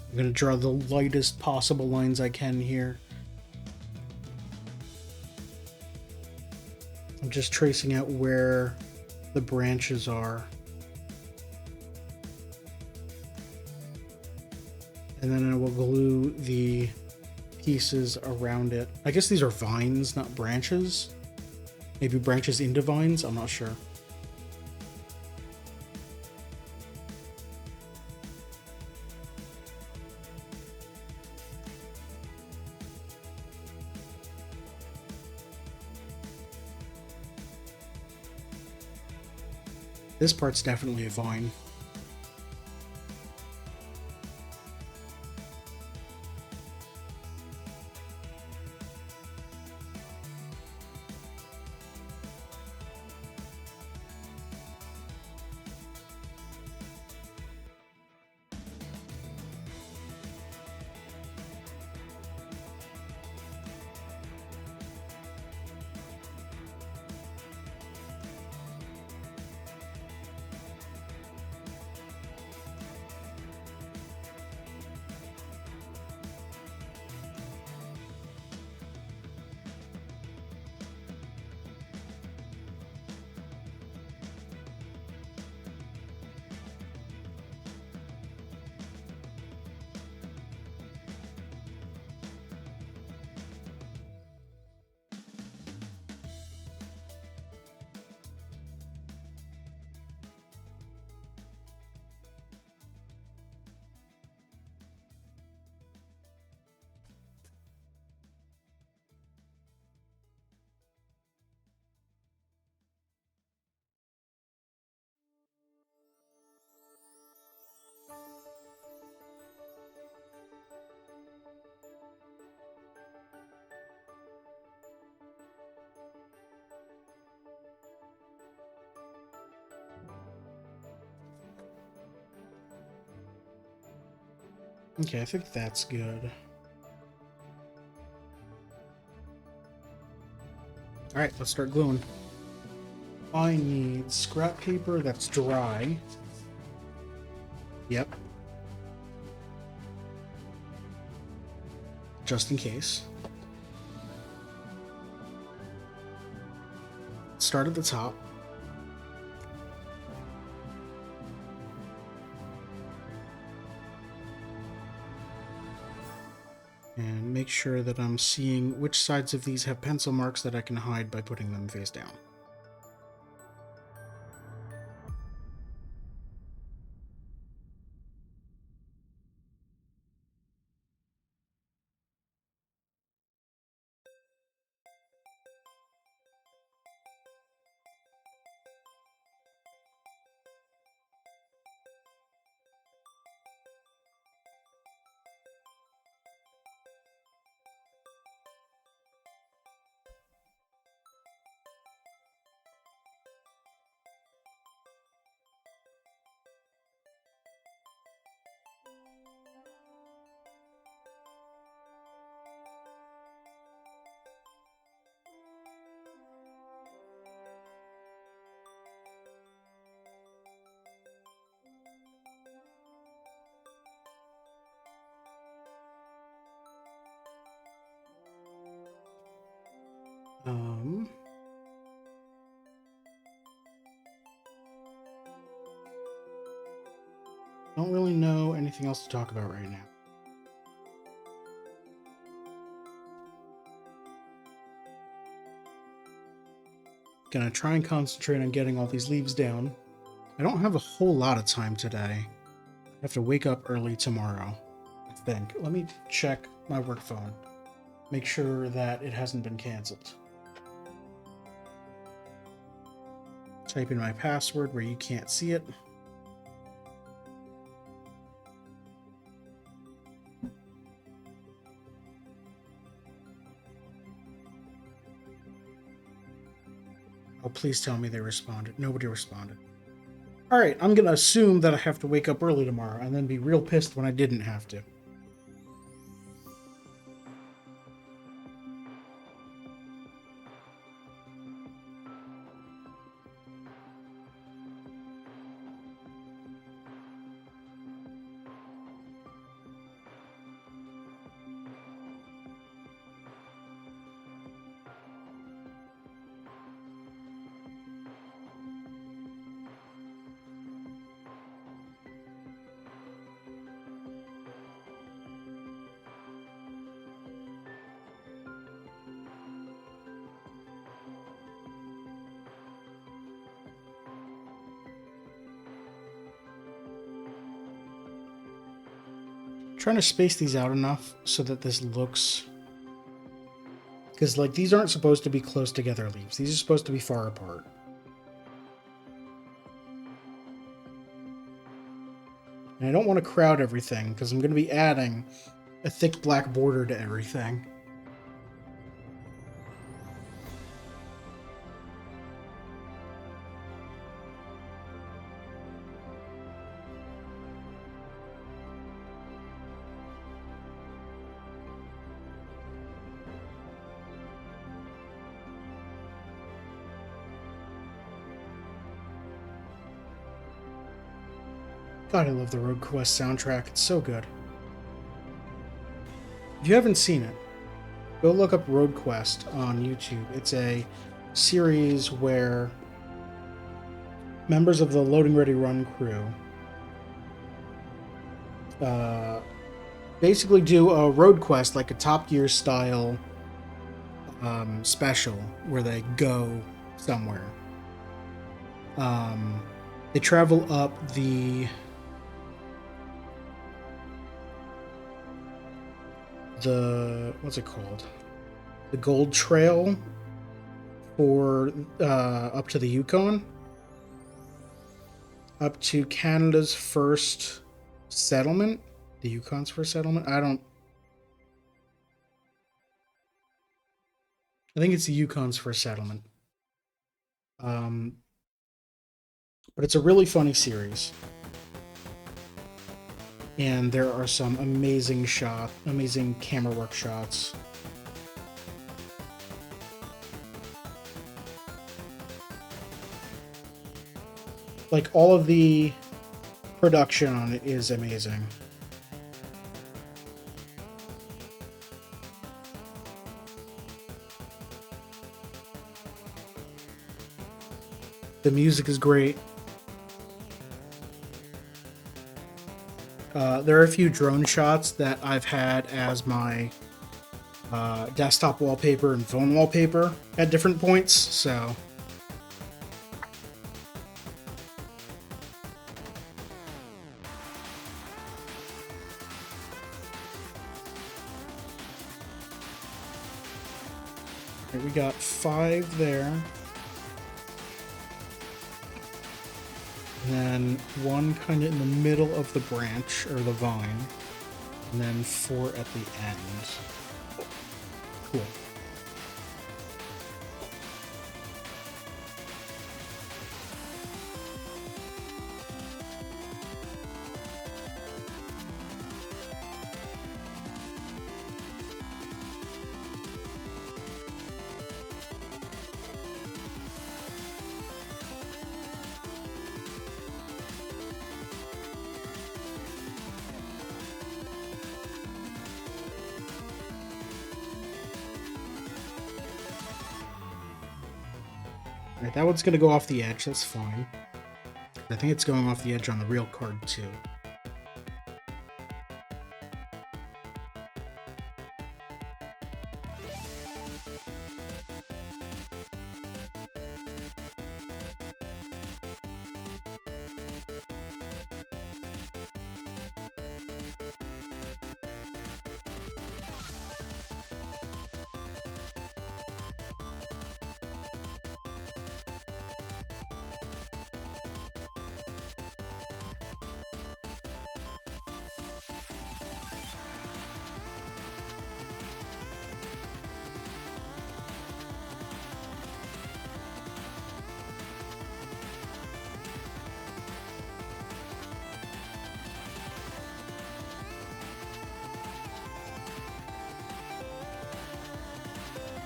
I'm going to draw the lightest possible lines I can here. I'm just tracing out where the branches are. And then I will glue the pieces around it. I guess these are vines, not branches. Maybe branches into vines? I'm not sure. This part's definitely a vine. Okay, I think that's good. Alright, let's start gluing. I need scrap paper that's dry. Yep. Just in case. Start at the top. And make sure that I'm seeing which sides of these have pencil marks that I can hide by putting them face down. Um, don't really know anything else to talk about right now. Gonna try and concentrate on getting all these leaves down. I don't have a whole lot of time today. I have to wake up early tomorrow, I think. Let me check my work phone. Make sure that it hasn't been canceled. Type in my password where you can't see it. Oh, please tell me they responded. Nobody responded. Alright, I'm gonna assume that I have to wake up early tomorrow and then be real pissed when I didn't have to. Trying to space these out enough so that this looks... Because, like, these aren't supposed to be close together leaves. These are supposed to be far apart. And I don't want to crowd everything, because I'm going to be adding a thick black border to everything. God, I love the Road Quest soundtrack. It's so good. If you haven't seen it, go look up Road Quest on YouTube. It's a series where members of the Loading Ready Run crew basically do a road quest, like a Top Gear style special, where they go somewhere. They travel up the what's it called? The Gold Trail for up to the Yukon, up to Canada's first settlement, the Yukon's first settlement. I think it's the Yukon's first settlement. But it's a really funny series. And there are some amazing camera work shots. Like, all of the production on it is amazing. The music is great. There are a few drone shots that I've had as my desktop wallpaper and phone wallpaper at different points, so... Okay, we got 5 there. And then 1 kind of in the middle of the branch, or the vine. And then 4 at the end. Cool. Alright, that one's gonna go off the edge, that's fine. I think it's going off the edge on the real card too.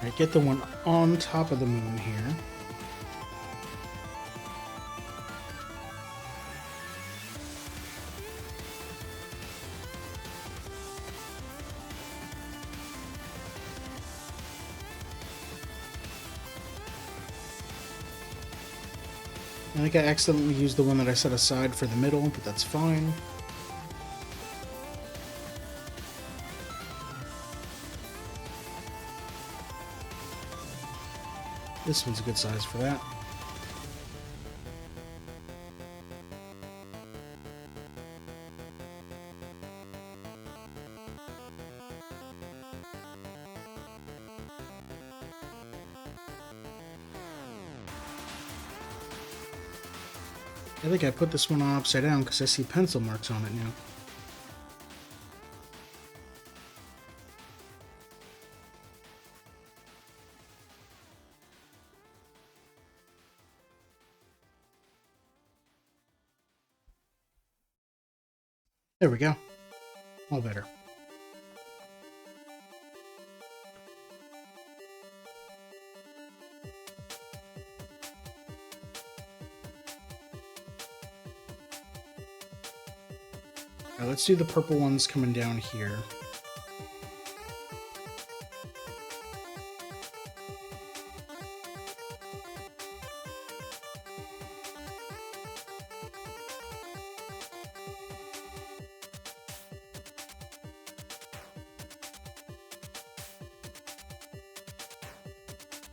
Alright, get the one on top of the moon here. I think I accidentally used the one that I set aside for the middle, but that's fine. This one's a good size for that. I think I put this one on upside down because I see pencil marks on it now. There we go. All better. Alright, let's do the purple ones coming down here.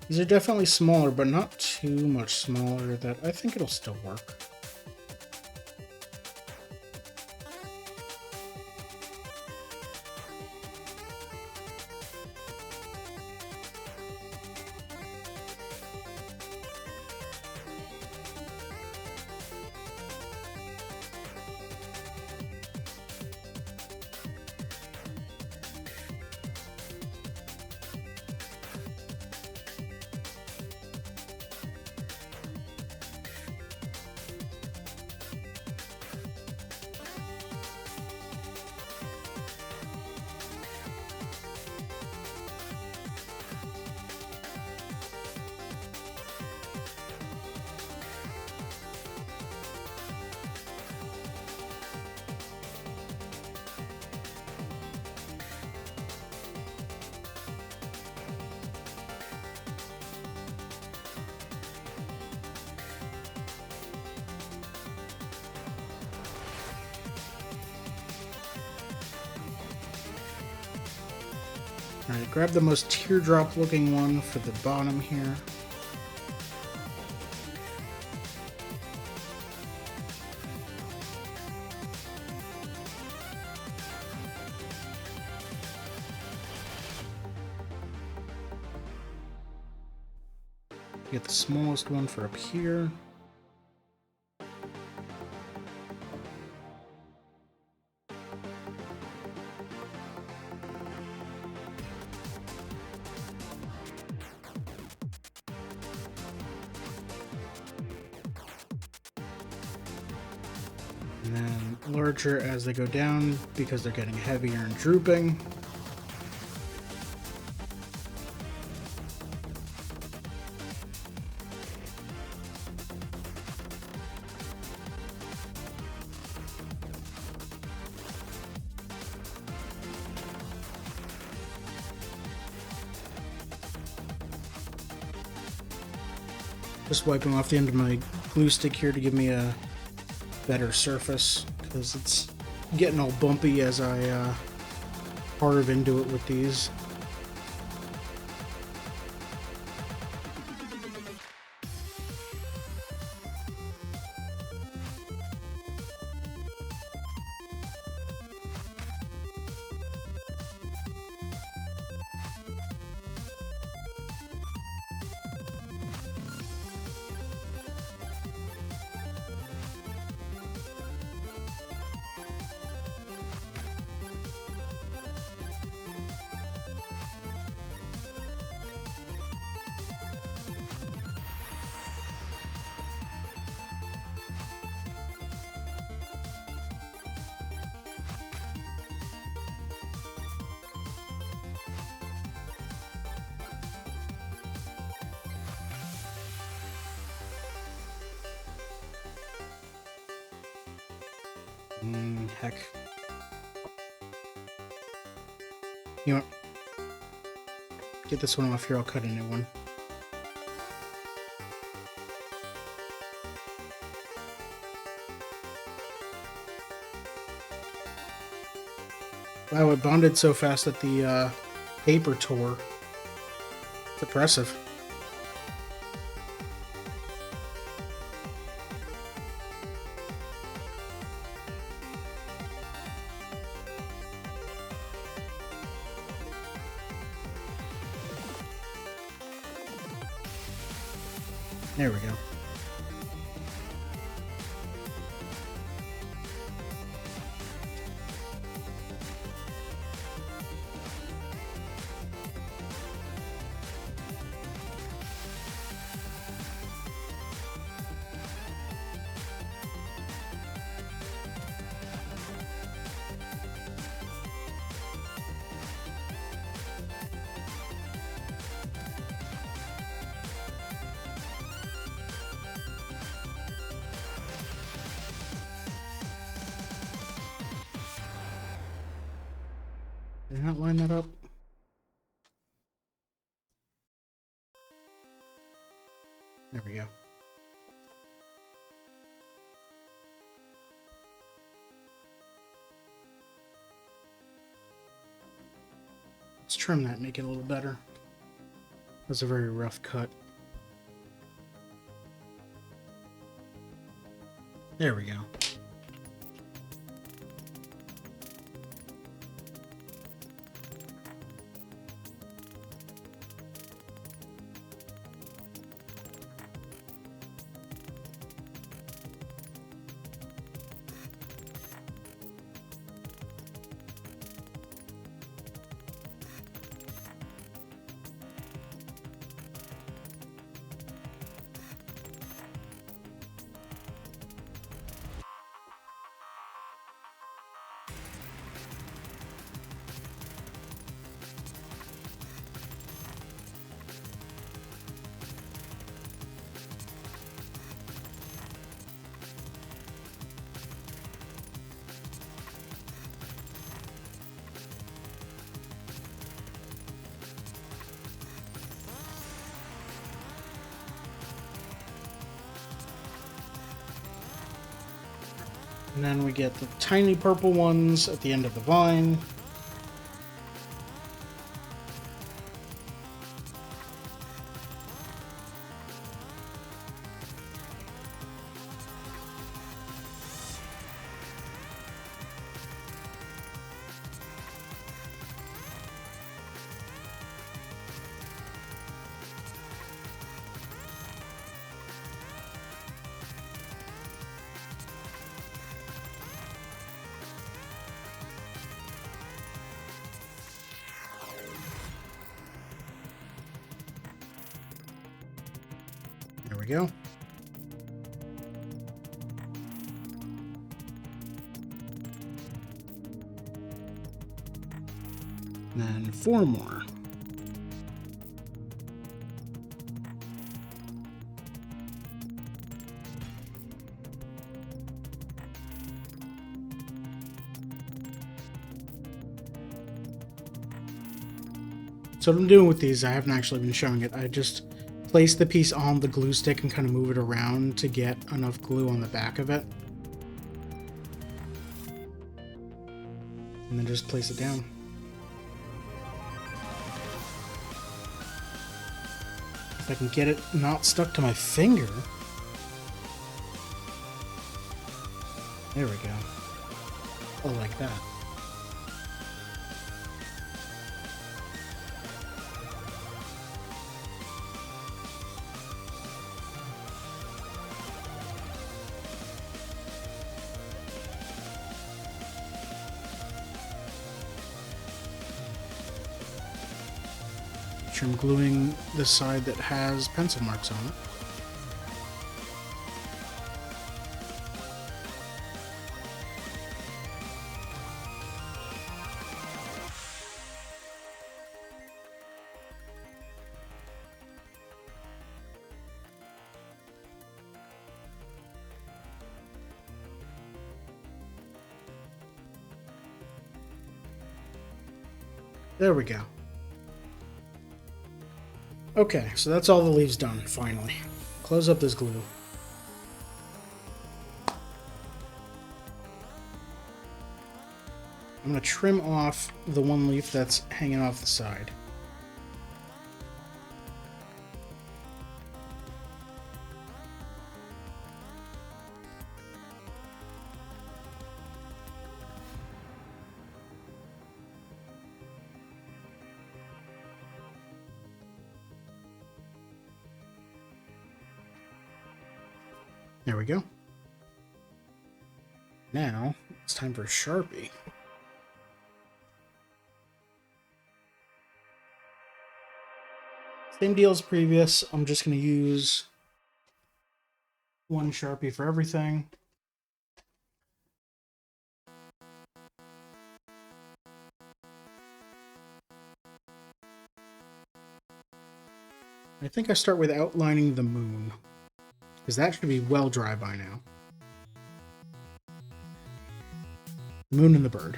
These are definitely smaller, but not too much smaller that I think it'll still work. Alright, grab the most teardrop looking one for the bottom here. Get the smallest one for up here. And then larger as they go down because they're getting heavier and drooping. Just wiping off the end of my glue stick here to give me a better surface, because it's getting all bumpy as I carve into it with these. Heck. You know what? Get this one off here, I'll cut a new one. Wow, it bonded so fast that the paper tore. It's impressive. There we go. Did I not line that up? There we go. Let's trim that, make it a little better. That's a very rough cut. There we go. And then we get the tiny purple ones at the end of the vine. There we go. And then 4 more. So what I'm doing with these, I haven't actually been showing it. I just place the piece on the glue stick and kind of move it around to get enough glue on the back of it. And then just place it down. If I can get it not stuck to my finger. There we go. Oh, like that. I'm gluing the side that has pencil marks on it. There we go. Okay, so that's all the leaves done, finally. Close up this glue. I'm going to trim off the one leaf that's hanging off the side. There we go. Now, it's time for a Sharpie. Same deal as previous. I'm just going to use one Sharpie for everything. I think I start with outlining the moon, because that should be well dry by now. The moon and the bird.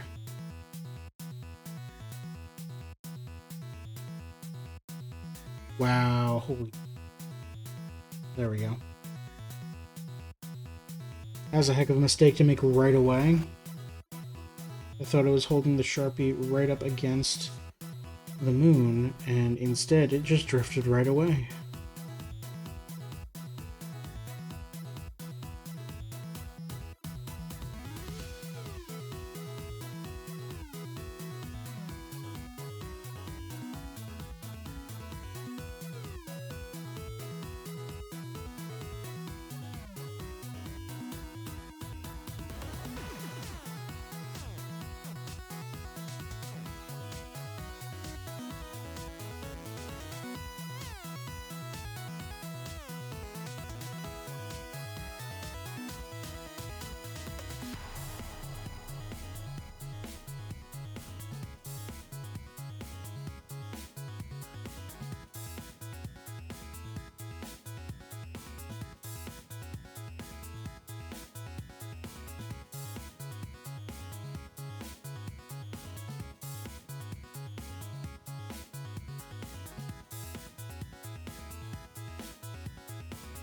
Wow, holy. There we go. That was a heck of a mistake to make right away. I thought I was holding the Sharpie right up against the moon, and instead it just drifted right away.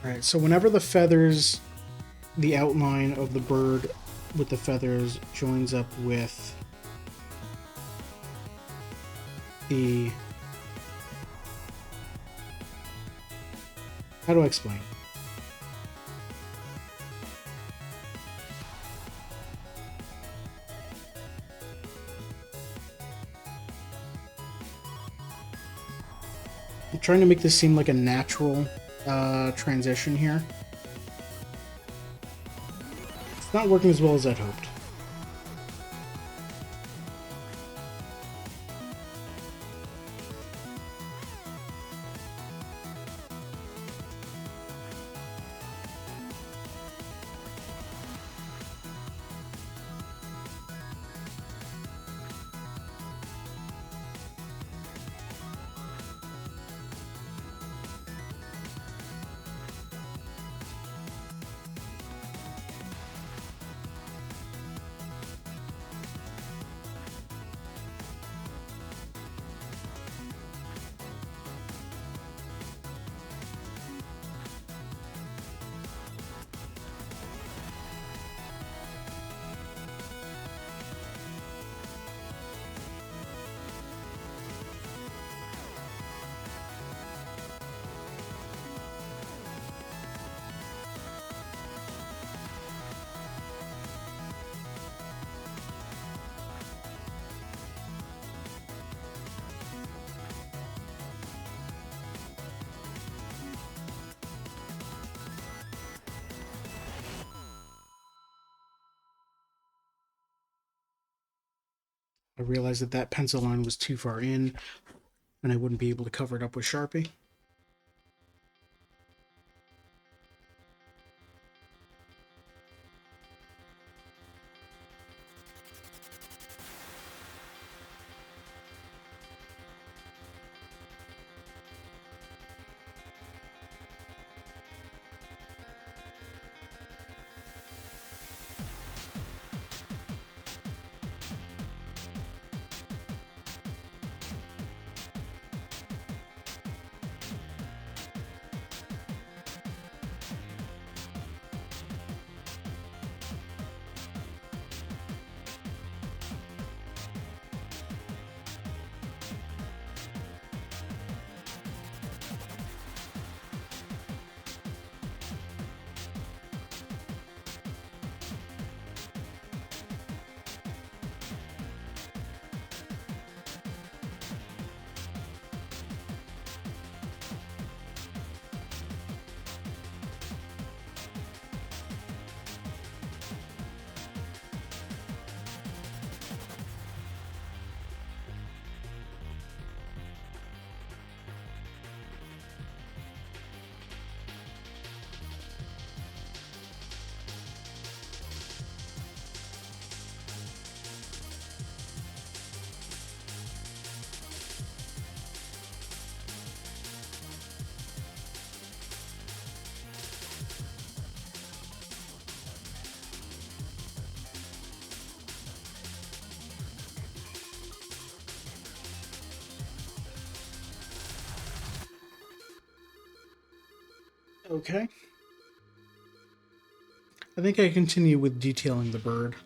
Alright, so whenever the feathers, the outline of the bird with the feathers joins up with the... How do I explain? I'm trying to make this seem like a natural transition here. It's not working as well as I'd hoped. I realized that that pencil line was too far in, and I wouldn't be able to cover it up with Sharpie. Okay. I think I continue with detailing the bird.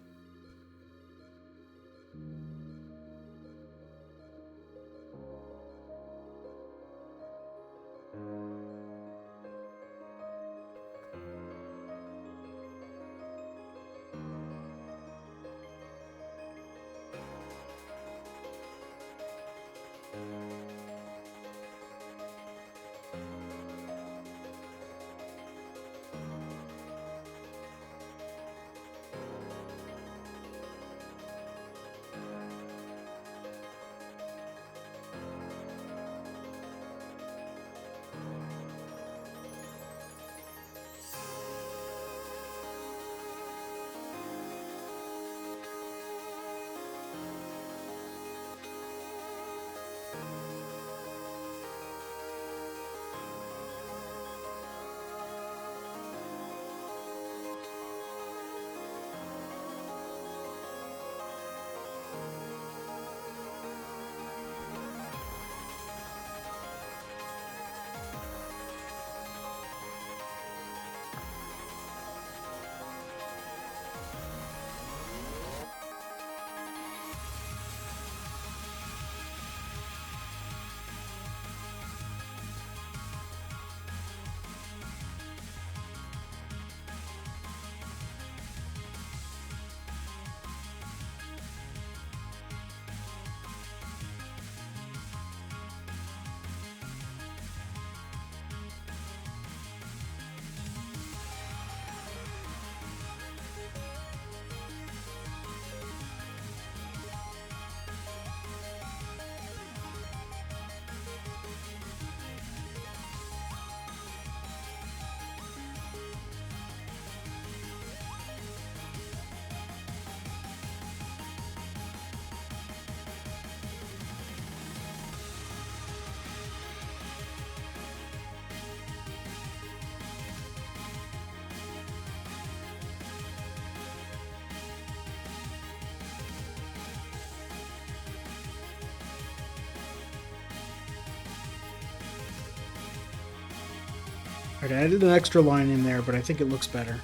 Okay, I did an extra line in there, but I think it looks better.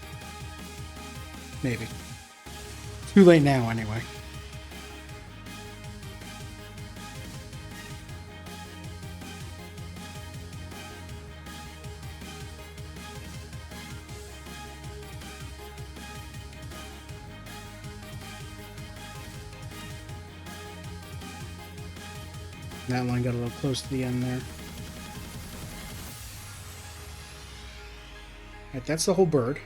Maybe. Too late now, anyway. That line got a little close to the end there. Alright, that's the whole bird.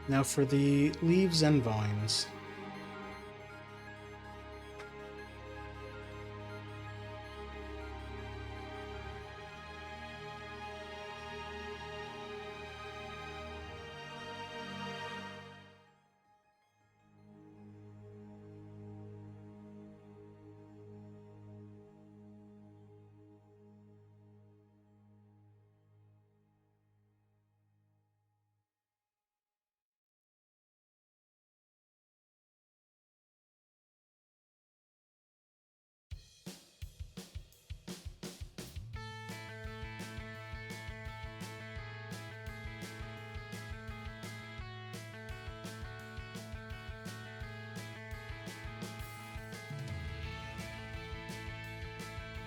Now for the leaves and vines.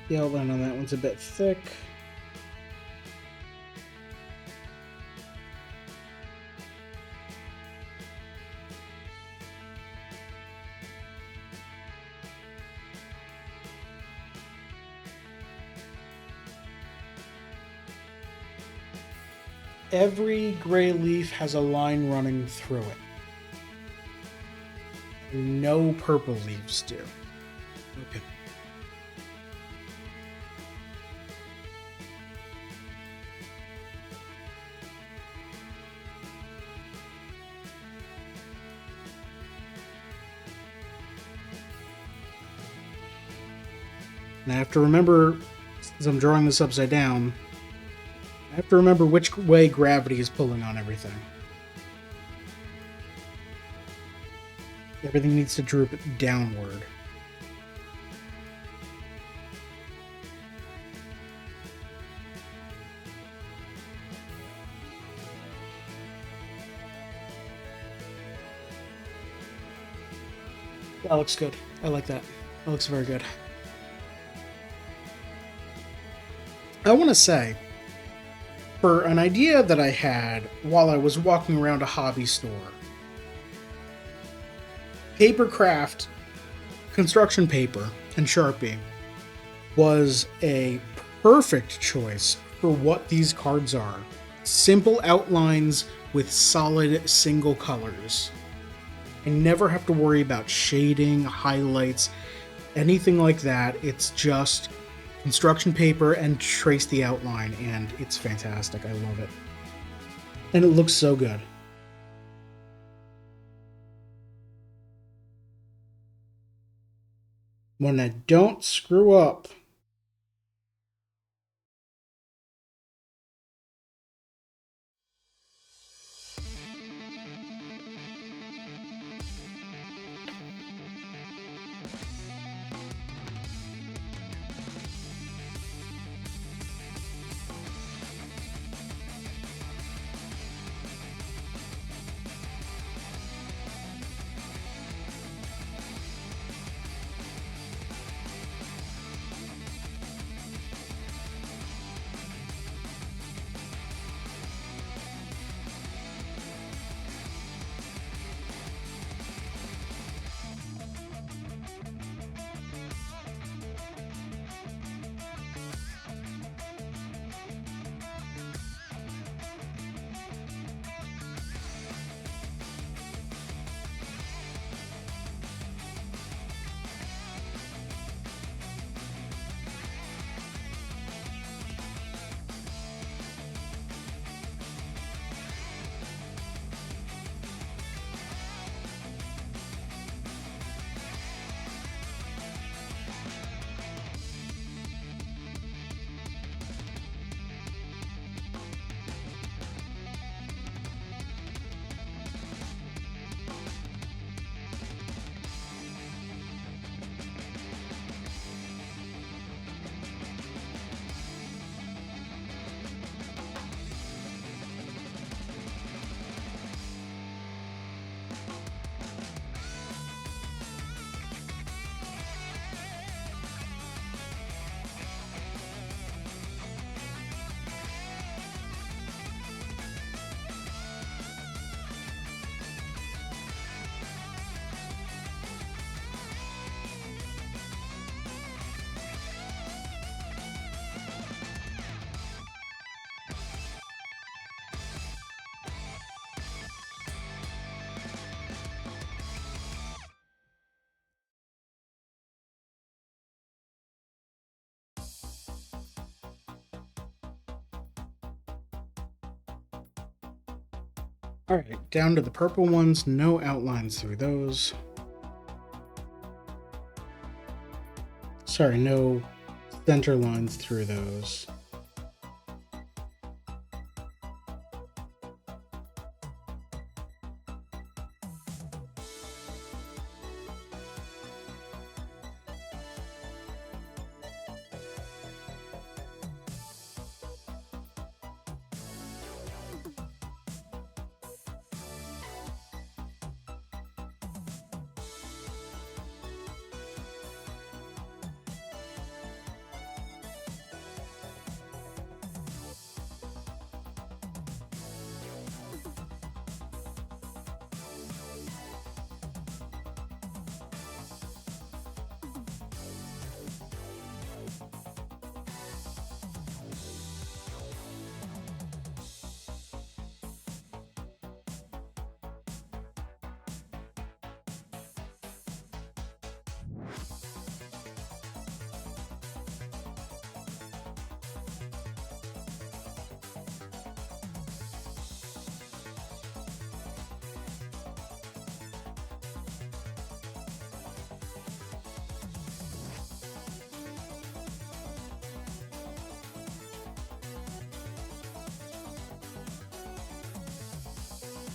The outline on that one's a bit thick. Every gray leaf has a line running through it. No purple leaves do. Okay. And I have to remember, as I'm drawing this upside down, I have to remember which way gravity is pulling on everything. Everything needs to droop downward. That looks good. I like that. That looks very good. I want to say, for an idea that I had while I was walking around a hobby store, Papercraft construction paper and Sharpie was a perfect choice for what these cards are. Simple outlines with solid single colors. I never have to worry about shading, highlights, anything like that. It's just construction paper and trace the outline, and it's fantastic. I love it. And it looks so good. When I don't screw up. All right, down to the purple ones. No outlines through those. Sorry, no center lines through those.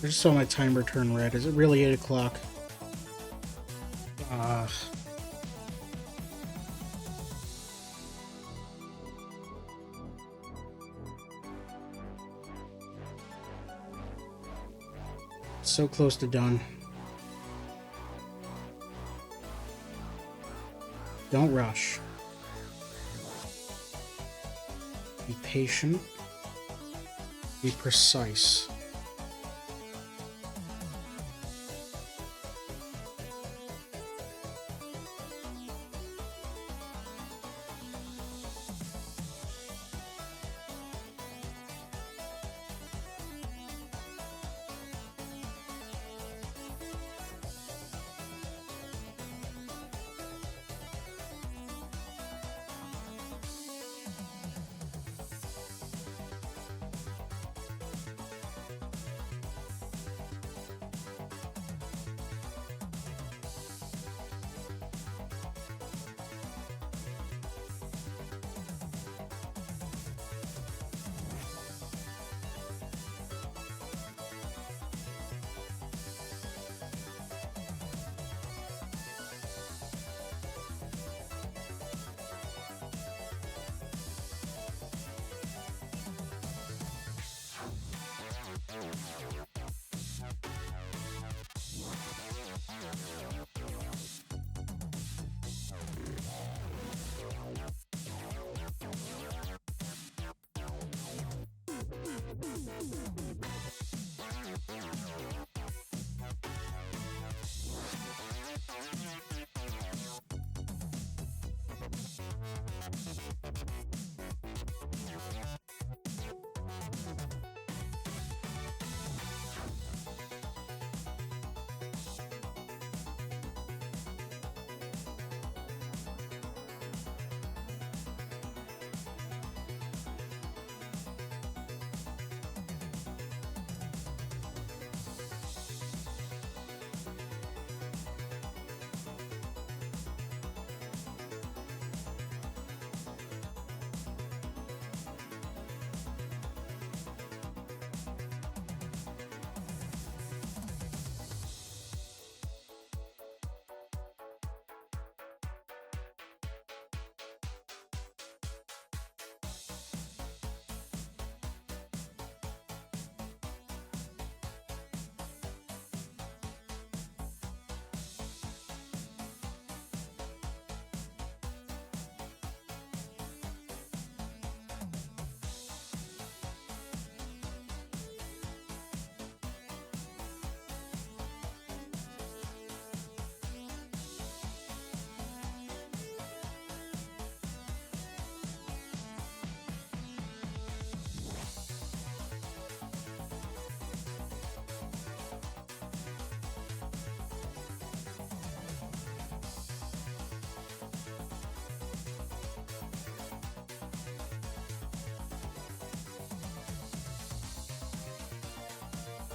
I just saw my timer turn red. Is it really 8 o'clock? So close to done. Don't rush. Be patient. Be precise.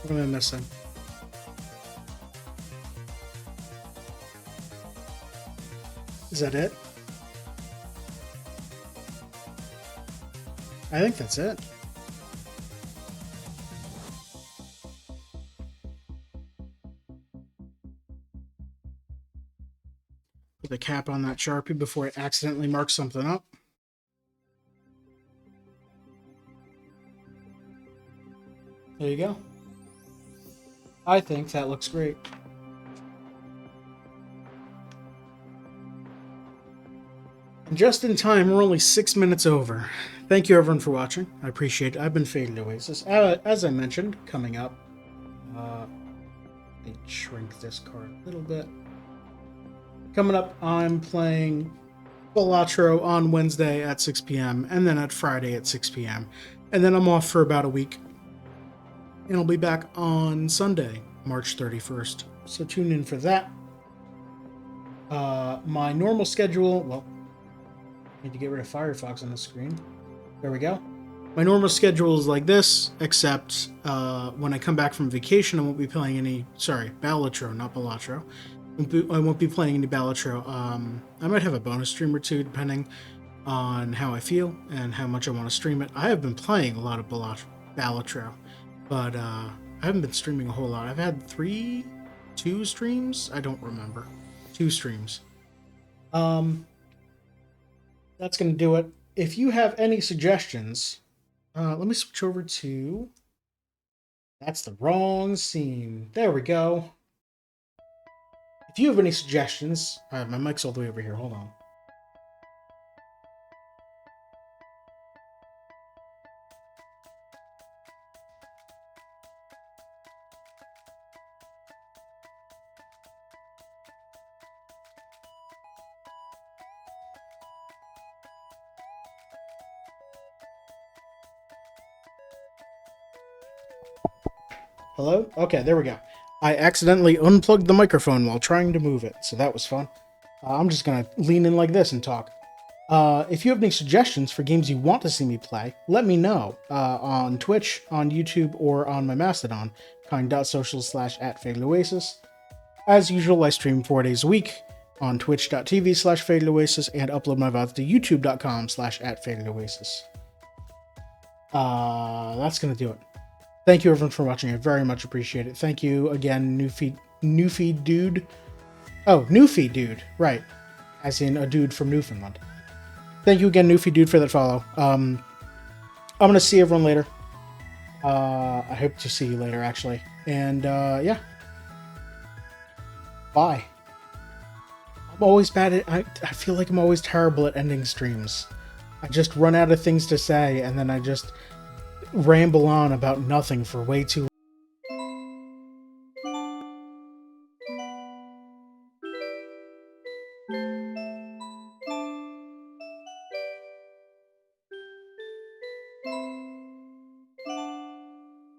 What am I missing? Is that it? I think that's it. Put the cap on that Sharpie before it accidentally marks something up. There you go. I think that looks great. And just in time, we're only 6 minutes over. Thank you everyone for watching. I appreciate it. I've been Faded Oasis. As I mentioned, coming up, let me shrink this card a little bit. Coming up, I'm playing Balatro on Wednesday at 6 p.m. and then at Friday at 6 p.m. And then I'm off for about a week. And I'll be back on Sunday, March 31st. So tune in for that. My normal schedule, well, I need to get rid of Firefox on the screen. There we go. My normal schedule is like this, except when I come back from vacation, I won't be playing any, Balatro, not Balatro. I won't be playing any Balatro. I might have a bonus stream or two, depending on how I feel and how much I want to stream it. I have been playing a lot of Balatro, but I haven't been streaming a whole lot. I've had two streams? I don't remember. 2 streams. That's going to do it. If you have any suggestions, let me switch over to... That's the wrong scene. There we go. If you have any suggestions... Alright, my mic's all the way over here. Hold on. Hello? Okay, there we go. I accidentally unplugged the microphone while trying to move it, so that was fun. I'm just going to lean in like this and talk. If you have any suggestions for games you want to see me play, let me know on Twitch, on YouTube, or on my Mastodon, kind.social/@FadedOasis. As usual, I stream 4 days a week on twitch.tv/FadedOasis and upload my VODs to youtube.com/@FadedOasis. That's going to do it. Thank you everyone for watching. I very much appreciate it. Thank you again, Newfie Dude. Oh, Newfie Dude, right. As in a dude from Newfoundland. Thank you again, Newfie Dude, for that follow. I'm going to see everyone later. I hope to see you later, actually. And, yeah. Bye. I'm always bad at... I feel like I'm always terrible at ending streams. I just run out of things to say, and then I just... ramble on about nothing for way too